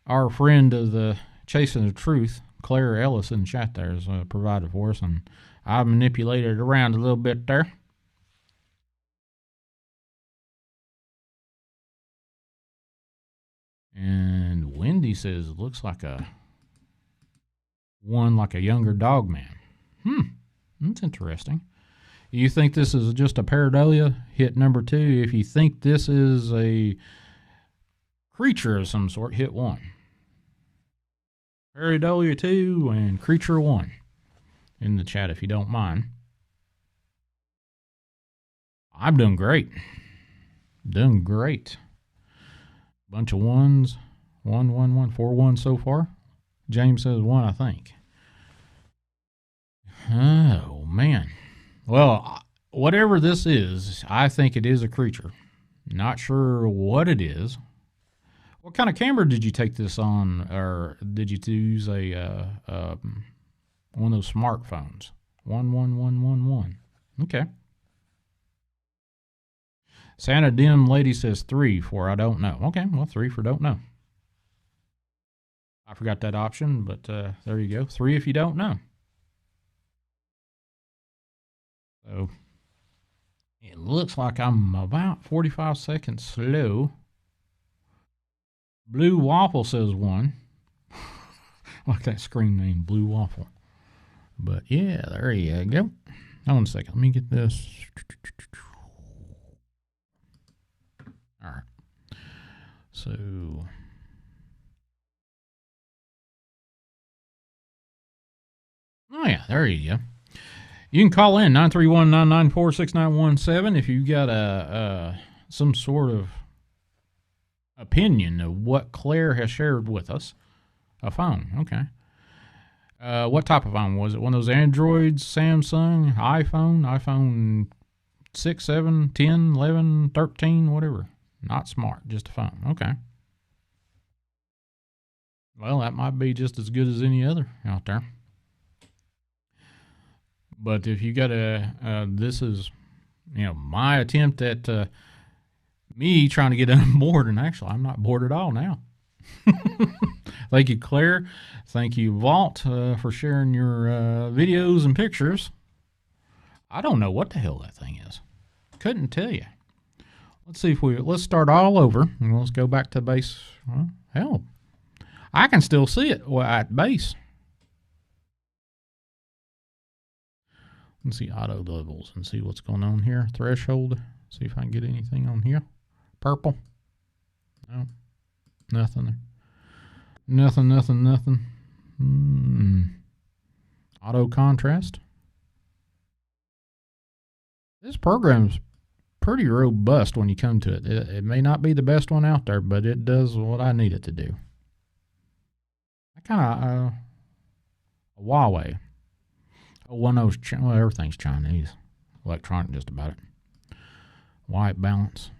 our friend of the Chasing the Truth, Claire Ellis in the chat there, has provided for us. And I've manipulated it around a little bit there. And Wendy says it looks like a younger dogman. That's interesting. You think this is just a pareidolia? Hit number 2. If you think this is a creature of some sort, hit 1. Pareidolia 2 and creature 1 in the chat if you don't mind. I'm doing great. Doing great. Bunch of 1s. 1, 1, 1, 4 1 so far. James says 1, I think. Oh, man. Well, whatever this is, I think it is a creature. Not sure what it is. What kind of camera did you take this on, or did you use one of those smartphones? 11111. Okay. Santa Dim Lady says 3 for I don't know. Okay, well, 3 for don't know. I forgot that option, but there you go. 3 if you don't know. So it looks like I'm about 45 seconds slow. Blue Waffle says 1. Like that screen name, Blue Waffle. But yeah, there you go. Hold on a second. Let me get this. All right. So. Oh, yeah, there you go. You can call in 931-994-6917 if you got some sort of opinion of what Claire has shared with us. A phone, okay. What type of phone was it? One of those Androids, Samsung, iPhone 6, 7, 10, 11, 13, whatever. Not smart, just a phone. Okay. Well, that might be just as good as any other out there. But if you got this is, my attempt at me trying to get on board, and actually I'm not bored at all now. Thank you, Claire. Thank you, Vault, for sharing your videos and pictures. I don't know what the hell that thing is. Couldn't tell you. Let's start all over, and let's go back to base. Well, hell, I can still see it at base. Let's see auto levels and see what's going on here. Threshold. See if I can get anything on here. Purple. No. Nothing there. Nothing. Auto contrast. This program's pretty robust when you come to it. It may not be the best one out there, but it does what I need it to do. I kind of Huawei. Oh, one of those. Well, everything's Chinese. Electronic, just about it. White balance.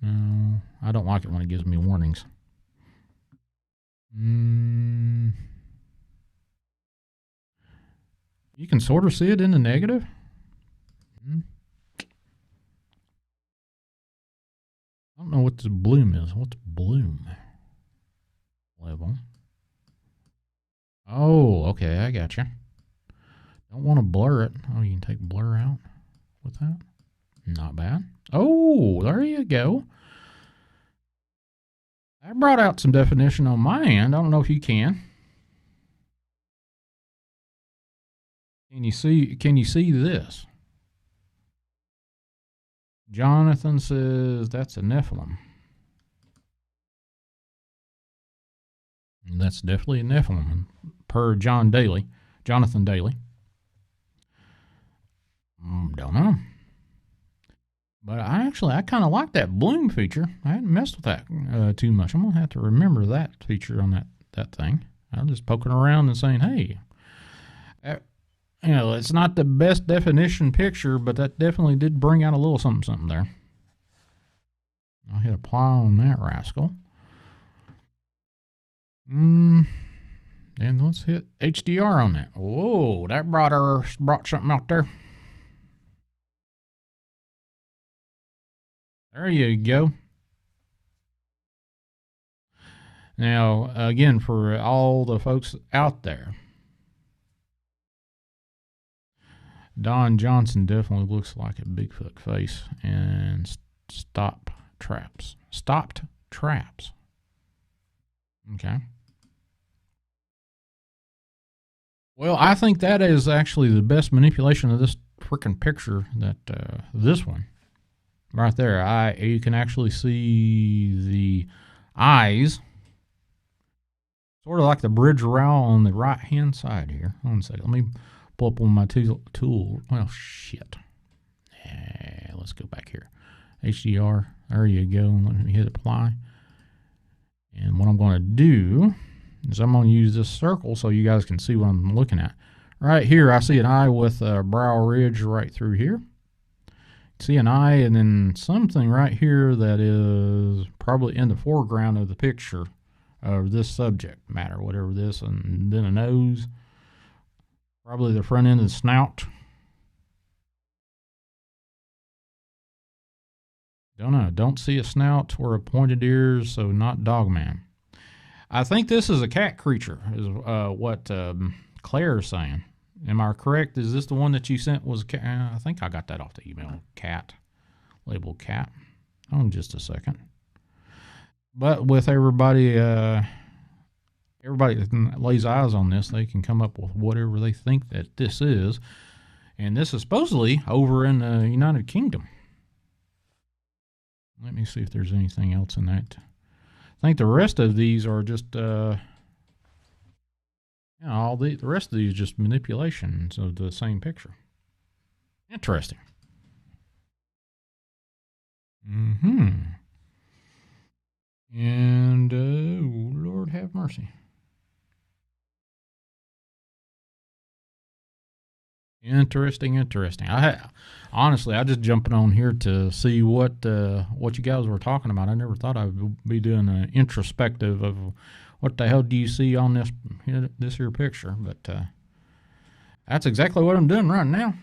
No, I don't like it when it gives me warnings. You can sort of see it in the negative. I don't know what the bloom is. What's bloom? Level. Oh, okay, I got you. Don't want to blur it. Oh, you can take blur out with that. Not bad. Oh, there you go. I brought out some definition on my end. I don't know if you can. Can you see this? Jonathan says that's a Nephilim. And that's definitely a Nephilim per Jonathan Daly. Don't know. But I kind of like that bloom feature. I hadn't messed with that too much. I'm going to have to remember that feature on that thing. I'm just poking around and saying, hey, it's not the best definition picture, but that definitely did bring out a little something there. I'll hit apply on that rascal. And let's hit HDR on that. Whoa, that brought something out there. There you go. Now, again, for all the folks out there, Don Johnson definitely looks like a Bigfoot face and stopped traps. Okay. Well, I think that is actually the best manipulation of this freaking picture, that this one. Right there, you can actually see the eyes, sort of like the bridge rail on the right-hand side here. Hold on a second. Let me pull up on my tool. Well, shit. Let's go back here. HDR. There you go. Let me hit apply. And what I'm going to do is I'm going to use this circle so you guys can see what I'm looking at. Right here, I see an eye with a brow ridge right through here. See an eye, and then something right here that is probably in the foreground of the picture of this subject matter, whatever this, and then a nose, probably the front end of the snout. Don't know. Don't see a snout or a pointed ears, so not dogman. I think this is a cat creature, is what Claire is saying. Am I correct? Is this the one that you sent was cat? I think I got that off the email. Cat. Labeled cat. Hold on just a second. But with everybody that lays eyes on this, they can come up with whatever they think that this is. And this is supposedly over in the United Kingdom. Let me see if there's anything else in that. I think the rest of these are just... all the rest of these just manipulations of the same picture. Interesting. And Lord have mercy. Interesting. Honestly, I just jumping on here to see what you guys were talking about. I never thought I would be doing an introspective of what the hell do you see on this here picture? But that's exactly what I'm doing right now,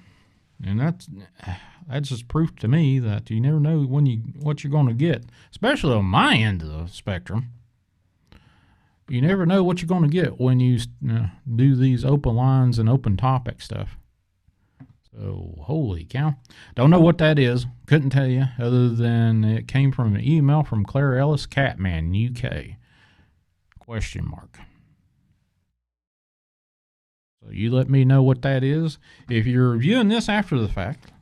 and that's just proof to me that you never know what you're going to get, especially on my end of the spectrum. You never know what you're going to get when you do these open lines and open topic stuff. So, holy cow. Don't know what that is. Couldn't tell you, other than it came from an email from Claire Ellis, Catman, UK. ? So you let me know what that is. If you're reviewing this after the fact,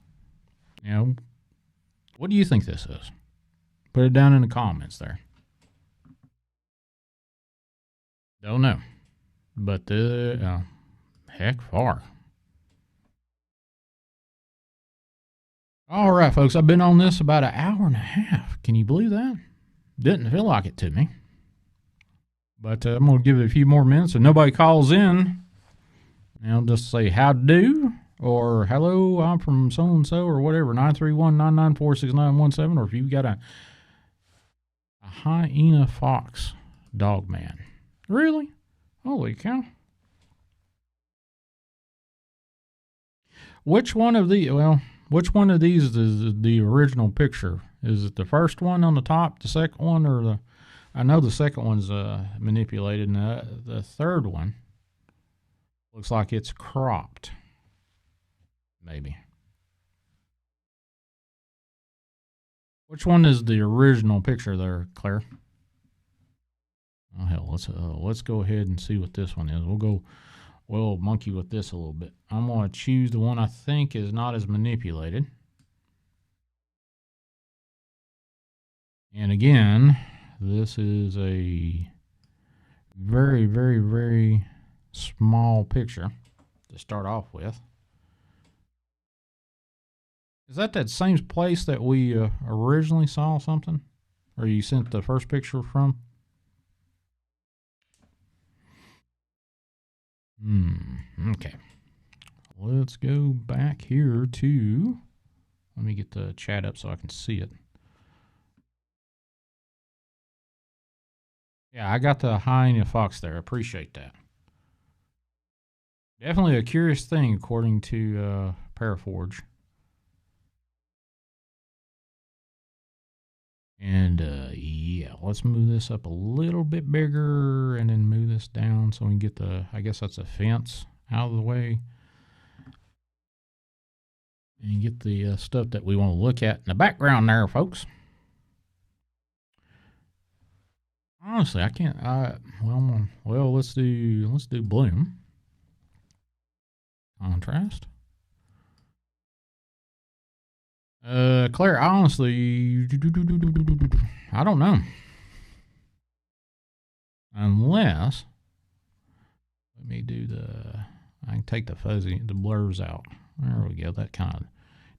what do you think this is? Put it down in the comments there. Don't know. But heck far. All right, folks. I've been on this about an hour and a half. Can you believe that? Didn't feel like it to me. But I'm going to give it a few more minutes. If nobody calls in, just say how do or hello, I'm from so-and-so or whatever, 931-994-6917. Or if you've got a hyena fox dogman. Really? Holy cow. Which one of these is the original picture? Is it the first one on the top, the second one, or I know the second one's manipulated, and the third one looks like it's cropped. Maybe. Which one is the original picture there, Claire? Oh hell, let's go ahead and see what this one is. We'll monkey with this a little bit. I'm going to choose the one I think is not as manipulated. And again, this is a very, very, very small picture to start off with. Is that same place that we originally saw something? Or you sent the first picture from? Okay. Let's go back here to... Let me get the chat up so I can see it. Yeah, I got the hyena fox there. Appreciate that. Definitely a curious thing, according to Paraforge. And, yeah, let's move this up a little bit bigger and then move this down so we can get I guess that's a fence out of the way. And get the stuff that we want to look at in the background there, folks. Honestly, I can't. Well, let's do bloom. Contrast. Claire, honestly, I don't know. Unless, let me do I can take the blurs out. There we go. That kind of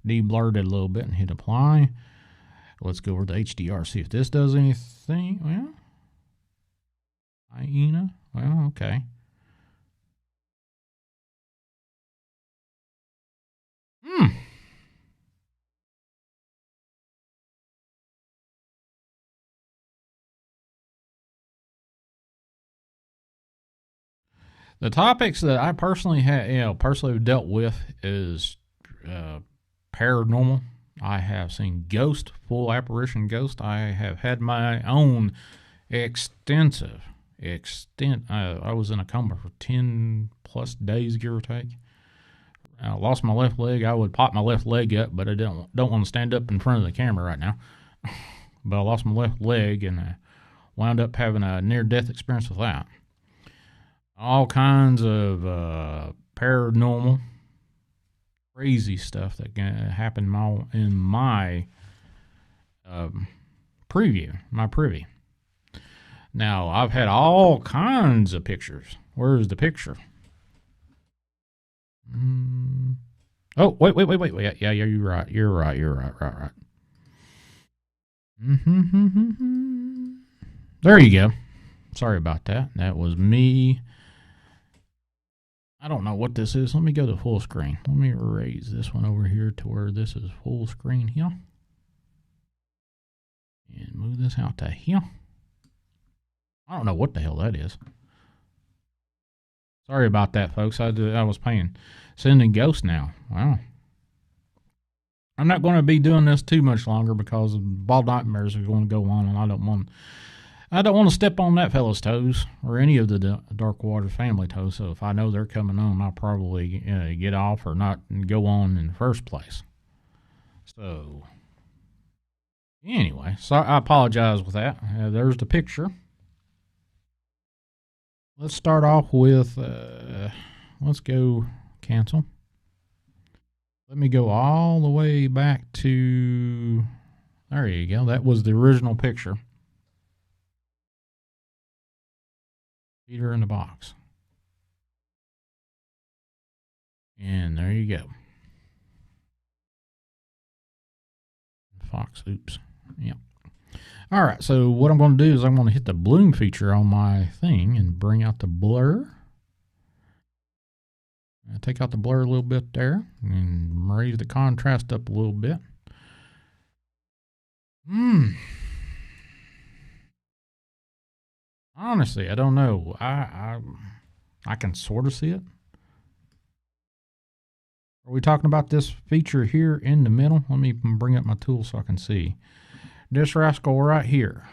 de-blurred it a little bit and hit apply. Let's go over to HDR, see if this does anything. Well, hyena. Well, okay. The topics that I personally have dealt with is paranormal. I have seen ghost, full apparition ghost. I have had my own I was in a coma for 10 plus days, give or take. I lost my left leg. I would pop my left leg up, but I don't want to stand up in front of the camera right now. But I lost my left leg and I wound up having a near-death experience with that. All kinds of paranormal, crazy stuff that happened in my privy. Now, I've had all kinds of pictures. Where's the picture? Oh, wait. Yeah, you're right. You're right. There you go. Sorry about that. That was me. I don't know what this is. Let me go to full screen. Let me raise this one over here to where this is full screen here. And move this out to here. I don't know what the hell that is. Sorry about that, folks. I was sending ghosts now. Wow. I'm not going to be doing this too much longer because bald nightmares are going to go on, and I don't want to step on that fellow's toes or any of the Dark Water family toes. So if I know they're coming on, I'll probably get off or not go on in the first place. So anyway, so I apologize with that. There's the picture. Let's start off with, let's go cancel. Let me go all the way back to, there you go. That was the original picture. Peter in the box. And there you go. Fox, oops. Yep. All right, so what I'm going to do is I'm going to hit the bloom feature on my thing and bring out the blur. Take out the blur a little bit there and raise the contrast up a little bit. Honestly, I don't know. I can sort of see it. Are we talking about this feature here in the middle? Let me bring up my tool so I can see. This rascal right here.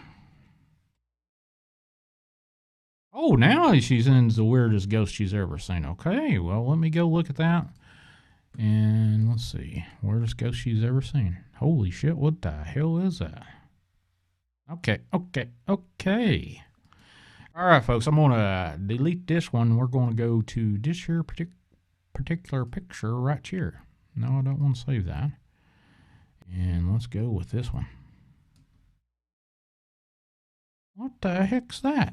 Oh, now she's in the weirdest ghost she's ever seen. Okay, well, let me go look at that. And let's see. Weirdest ghost she's ever seen. Holy shit, what the hell is that? Okay. All right, folks, I'm going to delete this one. We're going to go to this here particular picture right here. No, I don't want to save that. And let's go with this one. What the heck's that?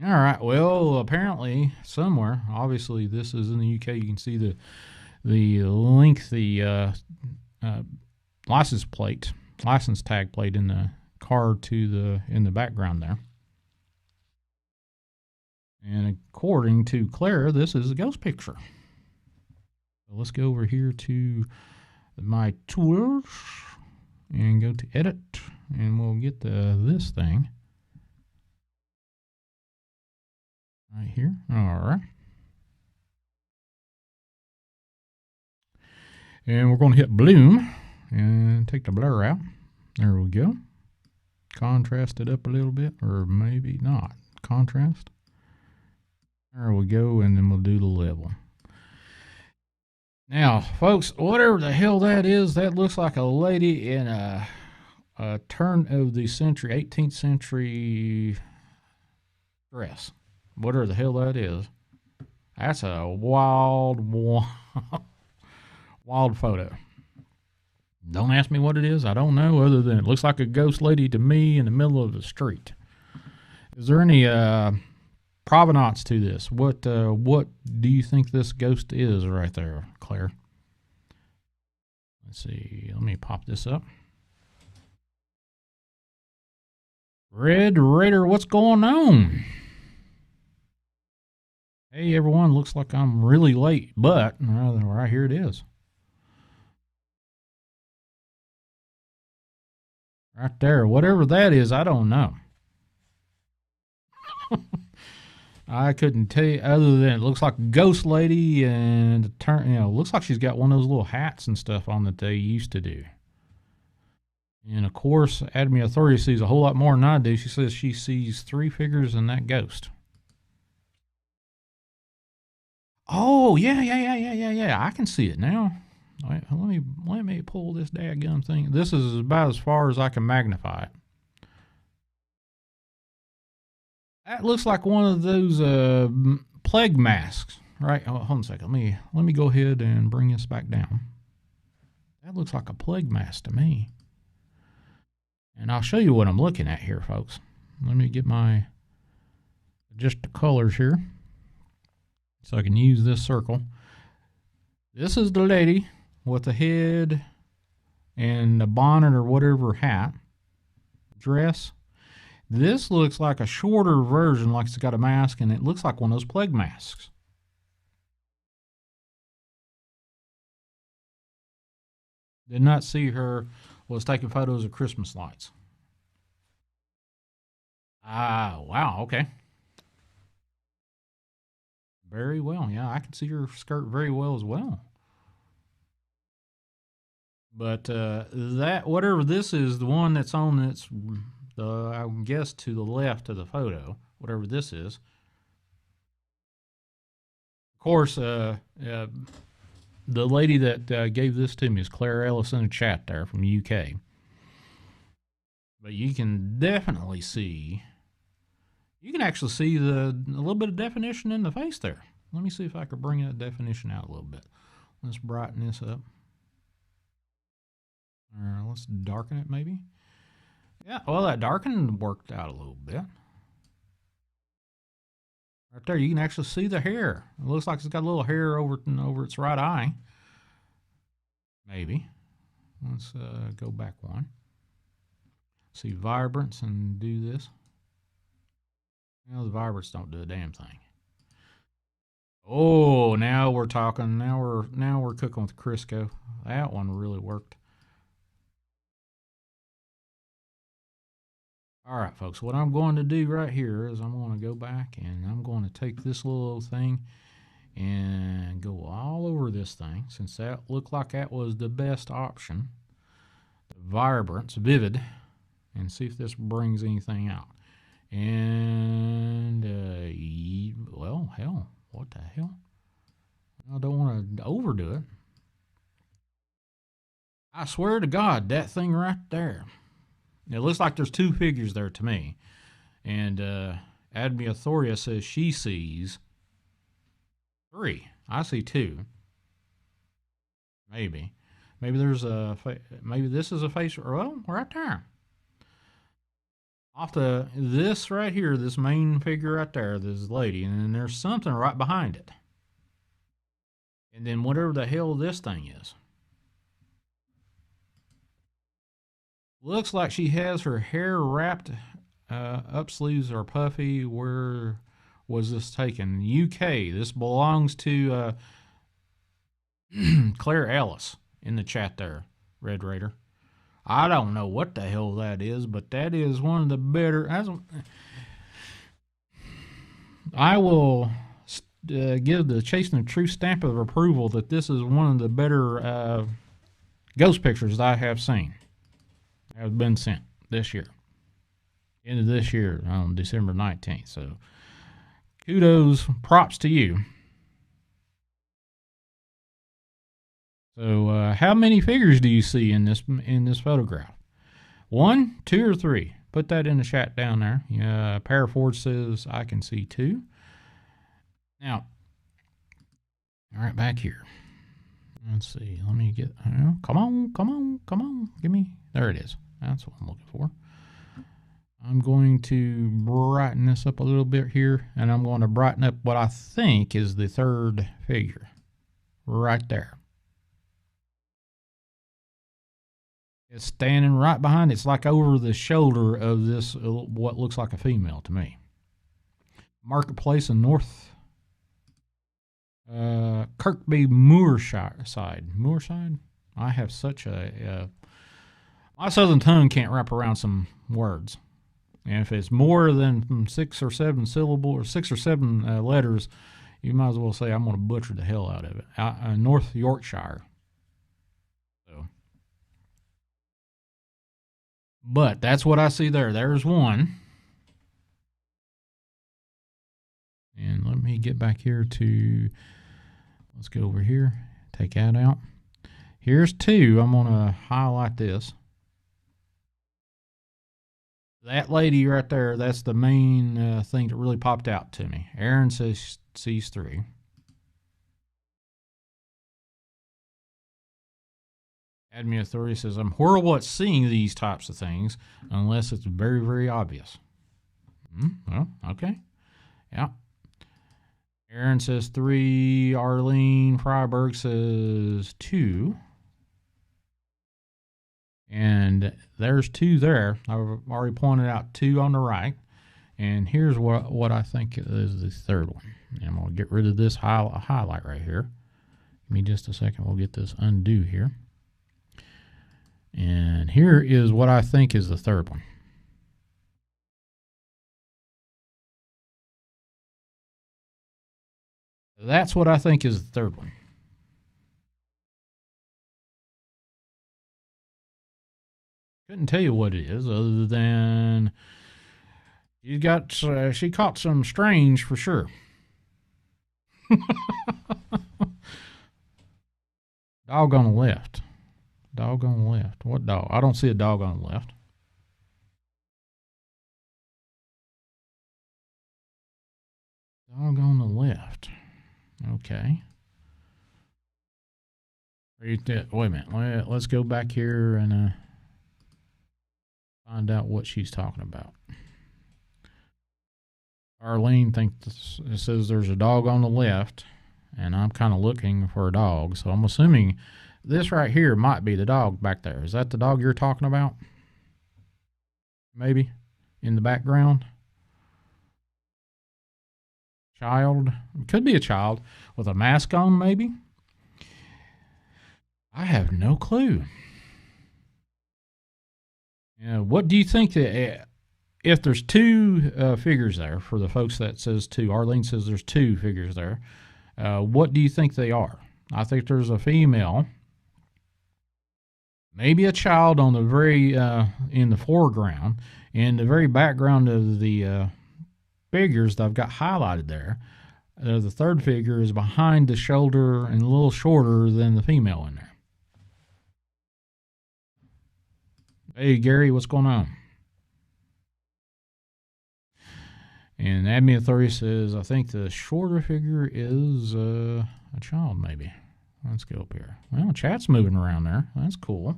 All right. Well, apparently somewhere, obviously this is in the UK. You can see the lengthy license tag plate in the car in the background there. And according to Claire, this is a ghost picture. So let's go over here to my tools and go to edit, and we'll get this thing right here. All right. And we're going to hit bloom and take the blur out. There we go. Contrast it up a little bit, or maybe not. Contrast. There we go, and then we'll do the level. Now, folks, whatever the hell that is, that looks like a lady in a turn of the century, 18th century dress. Whatever the hell that is. That's a wild photo. Don't ask me what it is. I don't know, other than it looks like a ghost lady to me in the middle of the street. Is there any provenance to this? What do you think this ghost is right there, Claire? Let's see. Let me pop this up. Red Raider, what's going on? Hey, everyone. Looks like I'm really late, but right here it is. Right there. Whatever that is, I don't know. I couldn't tell you other than it looks like a ghost lady and looks like she's got one of those little hats and stuff on that they used to do. And of course, Academy Authority sees a whole lot more than I do. She says she sees 3 figures in that ghost. Oh, yeah. I can see it now. Wait, let me pull this daggum thing. This is about as far as I can magnify it. That looks like one of those plague masks, right? Hold on a second. Let me go ahead and bring this back down. That looks like a plague mask to me. And I'll show you what I'm looking at here, folks. Let me get just the colors here so I can use this circle. This is the lady with the head and the bonnet or whatever hat, dress. This looks like a shorter version, like it's got a mask, and it looks like one of those plague masks. Did not see her. Was taking photos of Christmas lights. Wow, okay. Very well, yeah, I can see her skirt very well as well. But whatever this is, the one that's on that's I guess to the left of the photo, whatever this is. Of course, the lady that gave this to me is Claire Ellis in the chat there from UK. But you can definitely see, you can actually see a little bit of definition in the face there. Let me see if I can bring that definition out a little bit. Let's brighten this up. Let's darken it maybe. Yeah, well, that darkening worked out a little bit. Right there, you can actually see the hair. It looks like it's got a little hair over its right eye. Maybe. Let's go back one. See vibrance and do this. The vibrance don't do a damn thing. Oh, now we're talking. Now we're cooking with Crisco. That one really worked. All right, folks, what I'm going to do right here is I'm going to go back and I'm going to take this little thing and go all over this thing, since that looked like that was the best option. The vibrance, vivid, and see if this brings anything out. And, well, hell, what the hell? I don't want to overdo it. I swear to God, that thing right there. It looks like there's 2 figures there to me. And Admi Athoria says she sees 3. I see 2. Maybe. Maybe there's maybe this is a face. Well, right there. Off this right here, this main figure right there, this lady, and then there's something right behind it. And then whatever the hell this thing is. Looks like she has her hair wrapped up, sleeves are puffy. Where was this taken? UK. This belongs to Claire Ellis in the chat there, Red Raider. I don't know what the hell that is, but that is one of the better. I will give the Chasing the Truth stamp of approval that this is one of the better ghost pictures I have seen. Have been sent this year. End of this year on December 19th. So kudos, props to you. So how many figures do you see in this photograph? 1, 2, or 3? Put that in the chat down there. Paraforge says I can see 2. Now, all right, back here. Let's see. Let me get. Come on. Give me. There it is. That's what I'm looking for. I'm going to brighten this up a little bit here, and I'm going to brighten up what I think is the 3rd figure right there. It's standing right behind. It's like over the shoulder of this, what looks like a female to me. Marketplace in North Kirkby Moorside. I have such my southern tongue can't wrap around some words. And if it's more than 6 or 7 syllables or 6 or 7 letters, you might as well say I'm going to butcher the hell out of it. North Yorkshire. So, but that's what I see there. There's one. And let me get back here to, let's go over here. Take that out. Here's 2. I'm going to highlight this. That lady right there, that's the main thing that really popped out to me. Aaron says sees 3. Admin Authority says, I'm horrible at seeing these types of things unless it's very, very obvious. Well, okay. Yeah. Aaron says 3. Arlene Freiberg says 2. And there's 2 there. I've already pointed out 2 on the right. And here's what I think is the third one. And I'm going to get rid of this highlight right here. Give me just a second. We'll get this undo here. And here is what I think is the third one. That's what I think is the third one. Couldn't tell you what it is other than she caught some strange for sure. Dog on the left. Dog on the left. What dog? I don't see a dog on the left. Dog on the left. Okay. Wait a minute. Let's go back here and find out what she's talking about. Arlene thinks it says there's a dog on the left, and I'm kind of looking for a dog, so I'm assuming this right here might be the dog back there. Is that the dog you're talking about? Maybe in the background. Child. It could be a child with a mask on, maybe. I have no clue. What do you think that if there's 2 figures there, for the folks that says 2, Arlene says there's 2 figures there, what do you think they are? I think there's a female, maybe a child on the very in the foreground, in the very background of the figures that I've got highlighted there. The third figure is behind the shoulder and a little shorter than the female in there. Hey, Gary, what's going on? And Admin Authority says, I think the shorter figure is a child, maybe. Let's go up here. Well, chat's moving around there. That's cool.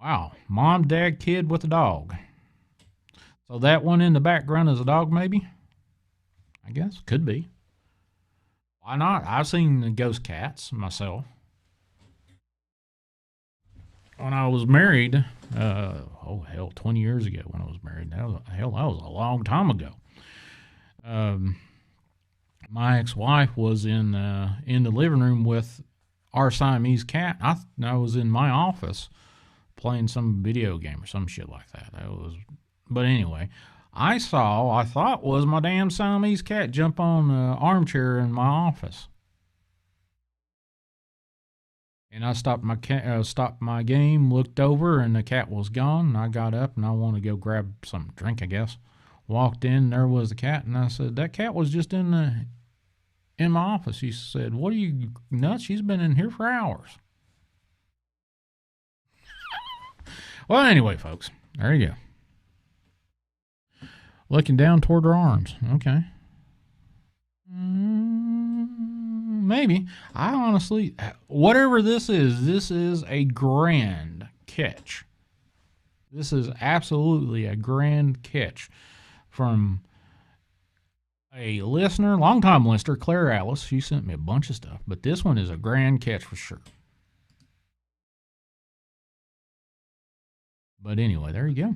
Wow. Mom, dad, kid with a dog. So that one in the background is a dog, maybe? I guess. Could be. Why not? I've seen ghost cats myself. When I was married, 20 years ago when I was married. That was a long time ago. My ex-wife was in the living room with our Siamese cat. I was in my office playing some video game or some shit like that. But anyway, I thought was my damn Siamese cat jump on the armchair in my office. And I stopped my game, looked over, and the cat was gone. And I got up and I wanted to go grab some drink, I guess. Walked in, there was the cat, and I said, "That cat was just in my office." She said, "What are you nuts? She's been in here for hours." Well, anyway, folks, there you go. Looking down toward her arms. Okay. Maybe. I honestly, whatever this is a grand catch. This is absolutely a grand catch from a listener, longtime listener, Claire Ellis. She sent me a bunch of stuff, but this one is a grand catch for sure. But anyway, there you go.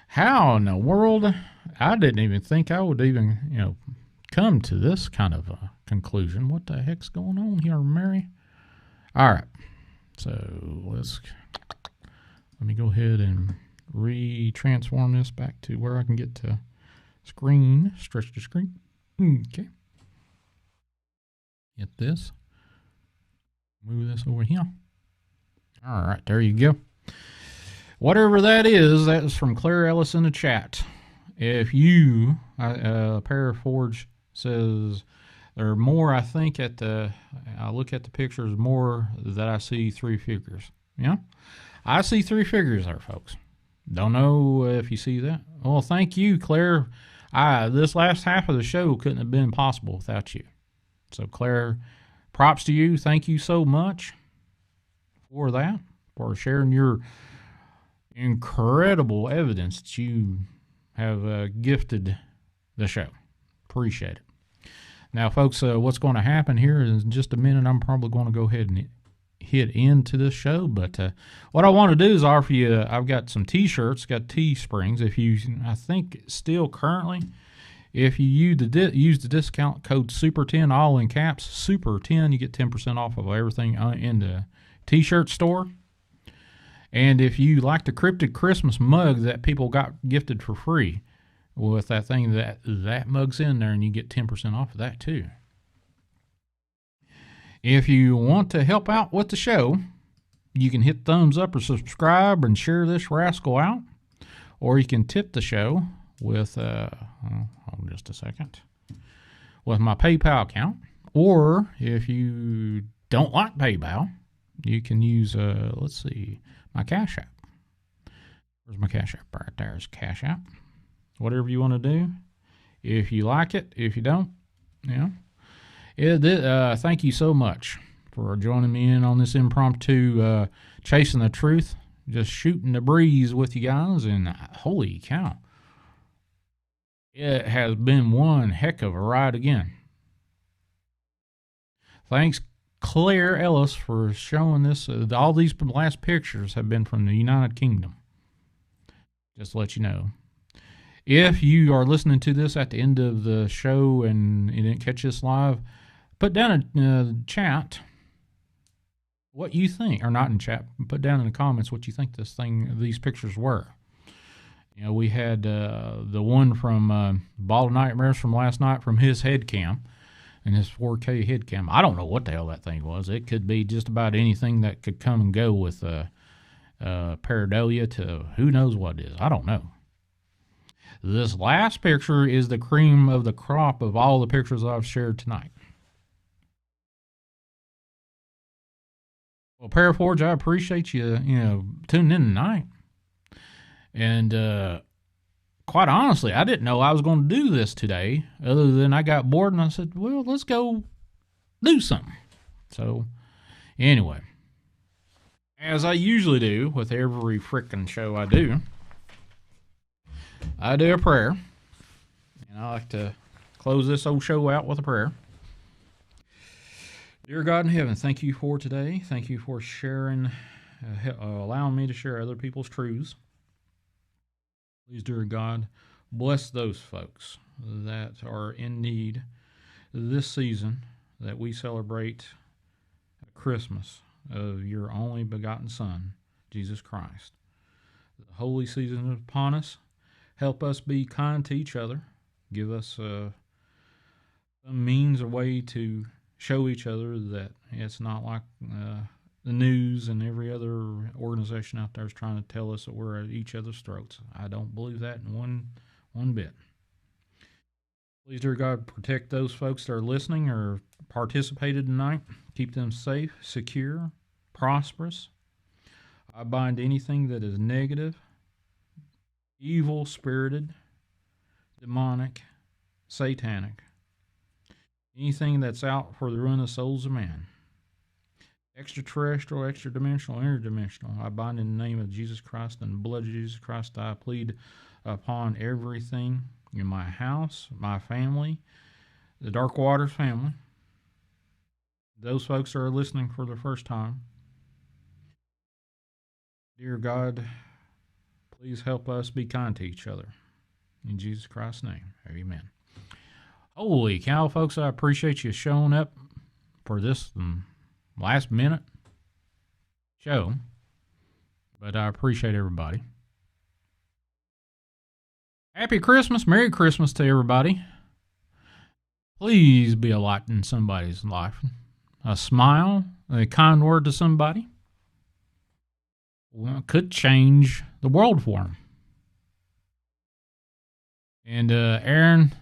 How in the world? I didn't even think I would even, come to this kind of a conclusion. What the heck's going on here, Mary? All right. So let me go ahead and re-transform this back to where I can get to screen. Stretch the screen. Okay. Get this. Move this over here. All right, there you go. Whatever that is from Claire Ellis in the chat. If you, Paraforge says, there are more, I think, I look at the pictures, more that I see three figures. Yeah? I see three figures there, folks. Don't know if you see that. Well, thank you, Claire. This last half of the show couldn't have been possible without you. So, Claire, props to you. Thank you so much for that, for sharing your incredible evidence that you have gifted the show. Appreciate it. Now, folks, what's going to happen here is in just a minute, I'm probably going to go ahead and hit into this show. But what I want to do is offer you, I've got some T-shirts, got Teesprings. If you, I think still currently, if you use the discount code SUPER10, all in caps, SUPER10, you get 10% off of everything in the T-shirt store. And if you like the Cryptid Christmas mug that people got gifted for free with that thing, that mug's in there, and you get 10% off of that too. If you want to help out with the show, you can hit thumbs up or subscribe and share this rascal out. Or you can tip the show with, hold just a second, with my PayPal account. Or if you don't like PayPal, you can use, let's see, my Cash App. Where's my Cash App? Right there's Cash App. Whatever you want to do. If you like it, if you don't, thank you so much for joining me in on this impromptu Chasing the Truth. Just shooting the breeze with you guys, and holy cow, it has been one heck of a ride again. Thanks, Claire Ellis, for showing this. All these last pictures have been from the United Kingdom. Just to let you know. If you are listening to this at the end of the show and you didn't catch this live, put down in the chat what you think, or not in chat, put down in the comments what you think these pictures were. We had the one from Ball of Nightmares from last night from his head cam. And his 4K head cam. I don't know what the hell that thing was. It could be just about anything that could come and go with pareidolia to who knows what it is. I don't know. This last picture is the cream of the crop of all the pictures I've shared tonight. Well, Paraforge, I appreciate you, tuning in tonight. And quite honestly, I didn't know I was going to do this today, other than I got bored and I said, well, let's go do something. So, anyway, as I usually do with every frickin' show I do a prayer. And I like to close this old show out with a prayer. Dear God in heaven, thank you for today. Thank you for sharing, allowing me to share other people's truths. Please, dear God, bless those folks that are in need this season that we celebrate Christmas of your only begotten Son, Jesus Christ. The holy season is upon us. Help us be kind to each other. Give us a means, a way to show each other that it's not like the news and every other organization out there is trying to tell us that we're at each other's throats. I don't believe that in one bit. Please, dear God, protect those folks that are listening or participated tonight. Keep them safe, secure, prosperous. I bind anything that is negative, evil-spirited, demonic, satanic, anything that's out for the ruin of souls of man. Extraterrestrial, extra-dimensional, interdimensional. I bind in the name of Jesus Christ and the blood of Jesus Christ. I plead upon everything in my house, my family, the Dark Waters family. Those folks that are listening for the first time. Dear God, Please help us be kind to each other. In Jesus Christ's name, amen. Holy cow, folks, I appreciate you showing up for this last minute show. But I appreciate everybody. Happy Christmas, Merry Christmas to everybody. Please be a light in somebody's life. A smile, a kind word to somebody could change the world for them. And Aaron,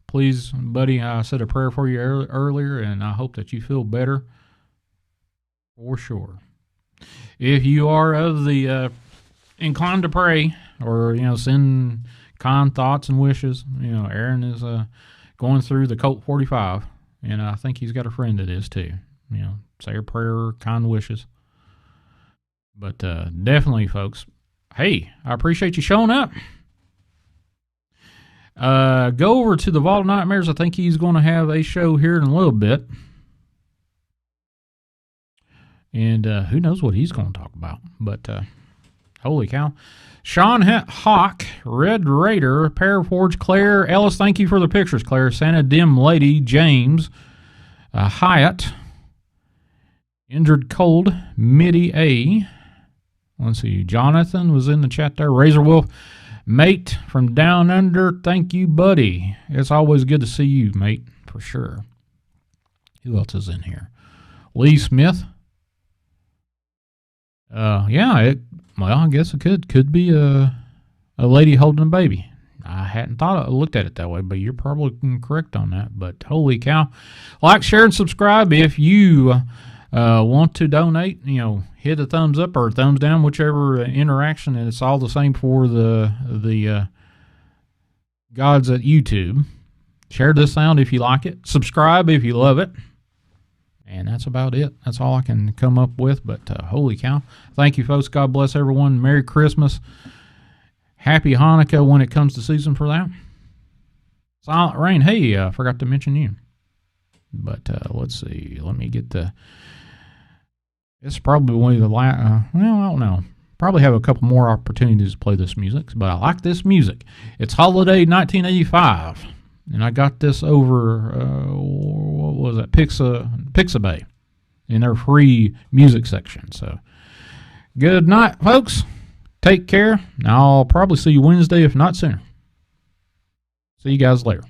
please, buddy, I said a prayer for you earlier, and I hope that you feel better for sure. If you are of the inclined to pray or, send kind thoughts and wishes, Aaron is going through the Colt 45, and I think he's got a friend that is too. Say a prayer, kind wishes. But definitely, folks, hey, I appreciate you showing up. Go over to the Vault of Nightmares. I think he's going to have a show here in a little bit. And who knows what he's going to talk about. But holy cow. Shawn Hawk, Red Raider, Paraforge, Claire Ellis, thank you for the pictures, Claire. Santa Dim Lady, James, Hyatt, Injured Cold, Mitty A. Let's see, Jonathan was in the chat there. Razor Wolf, Mate from Down Under, thank you, buddy. It's always good to see you, mate, for sure. Who else is in here? Lee Smith. I guess it could be a lady holding a baby. I hadn't looked at it that way, but you're probably correct on that. But holy cow. Like, share, and subscribe if you want to donate. Hit a thumbs up or a thumbs down, whichever interaction, and it's all the same for the gods at YouTube. Share this sound if you like it. Subscribe if you love it. And that's about it. That's all I can come up with. But holy cow. Thank you, folks. God bless everyone. Merry Christmas. Happy Hanukkah when it comes to season for that. Silent Rain. Hey, I forgot to mention you. But let's see. Let me get the... It's probably one of the last... I don't know. Probably have a couple more opportunities to play this music. But I like this music. It's Holiday 1985. And I got this over, what was that, Pixabay, in their free music section. So, good night, folks. Take care. I'll probably see you Wednesday, if not sooner. See you guys later.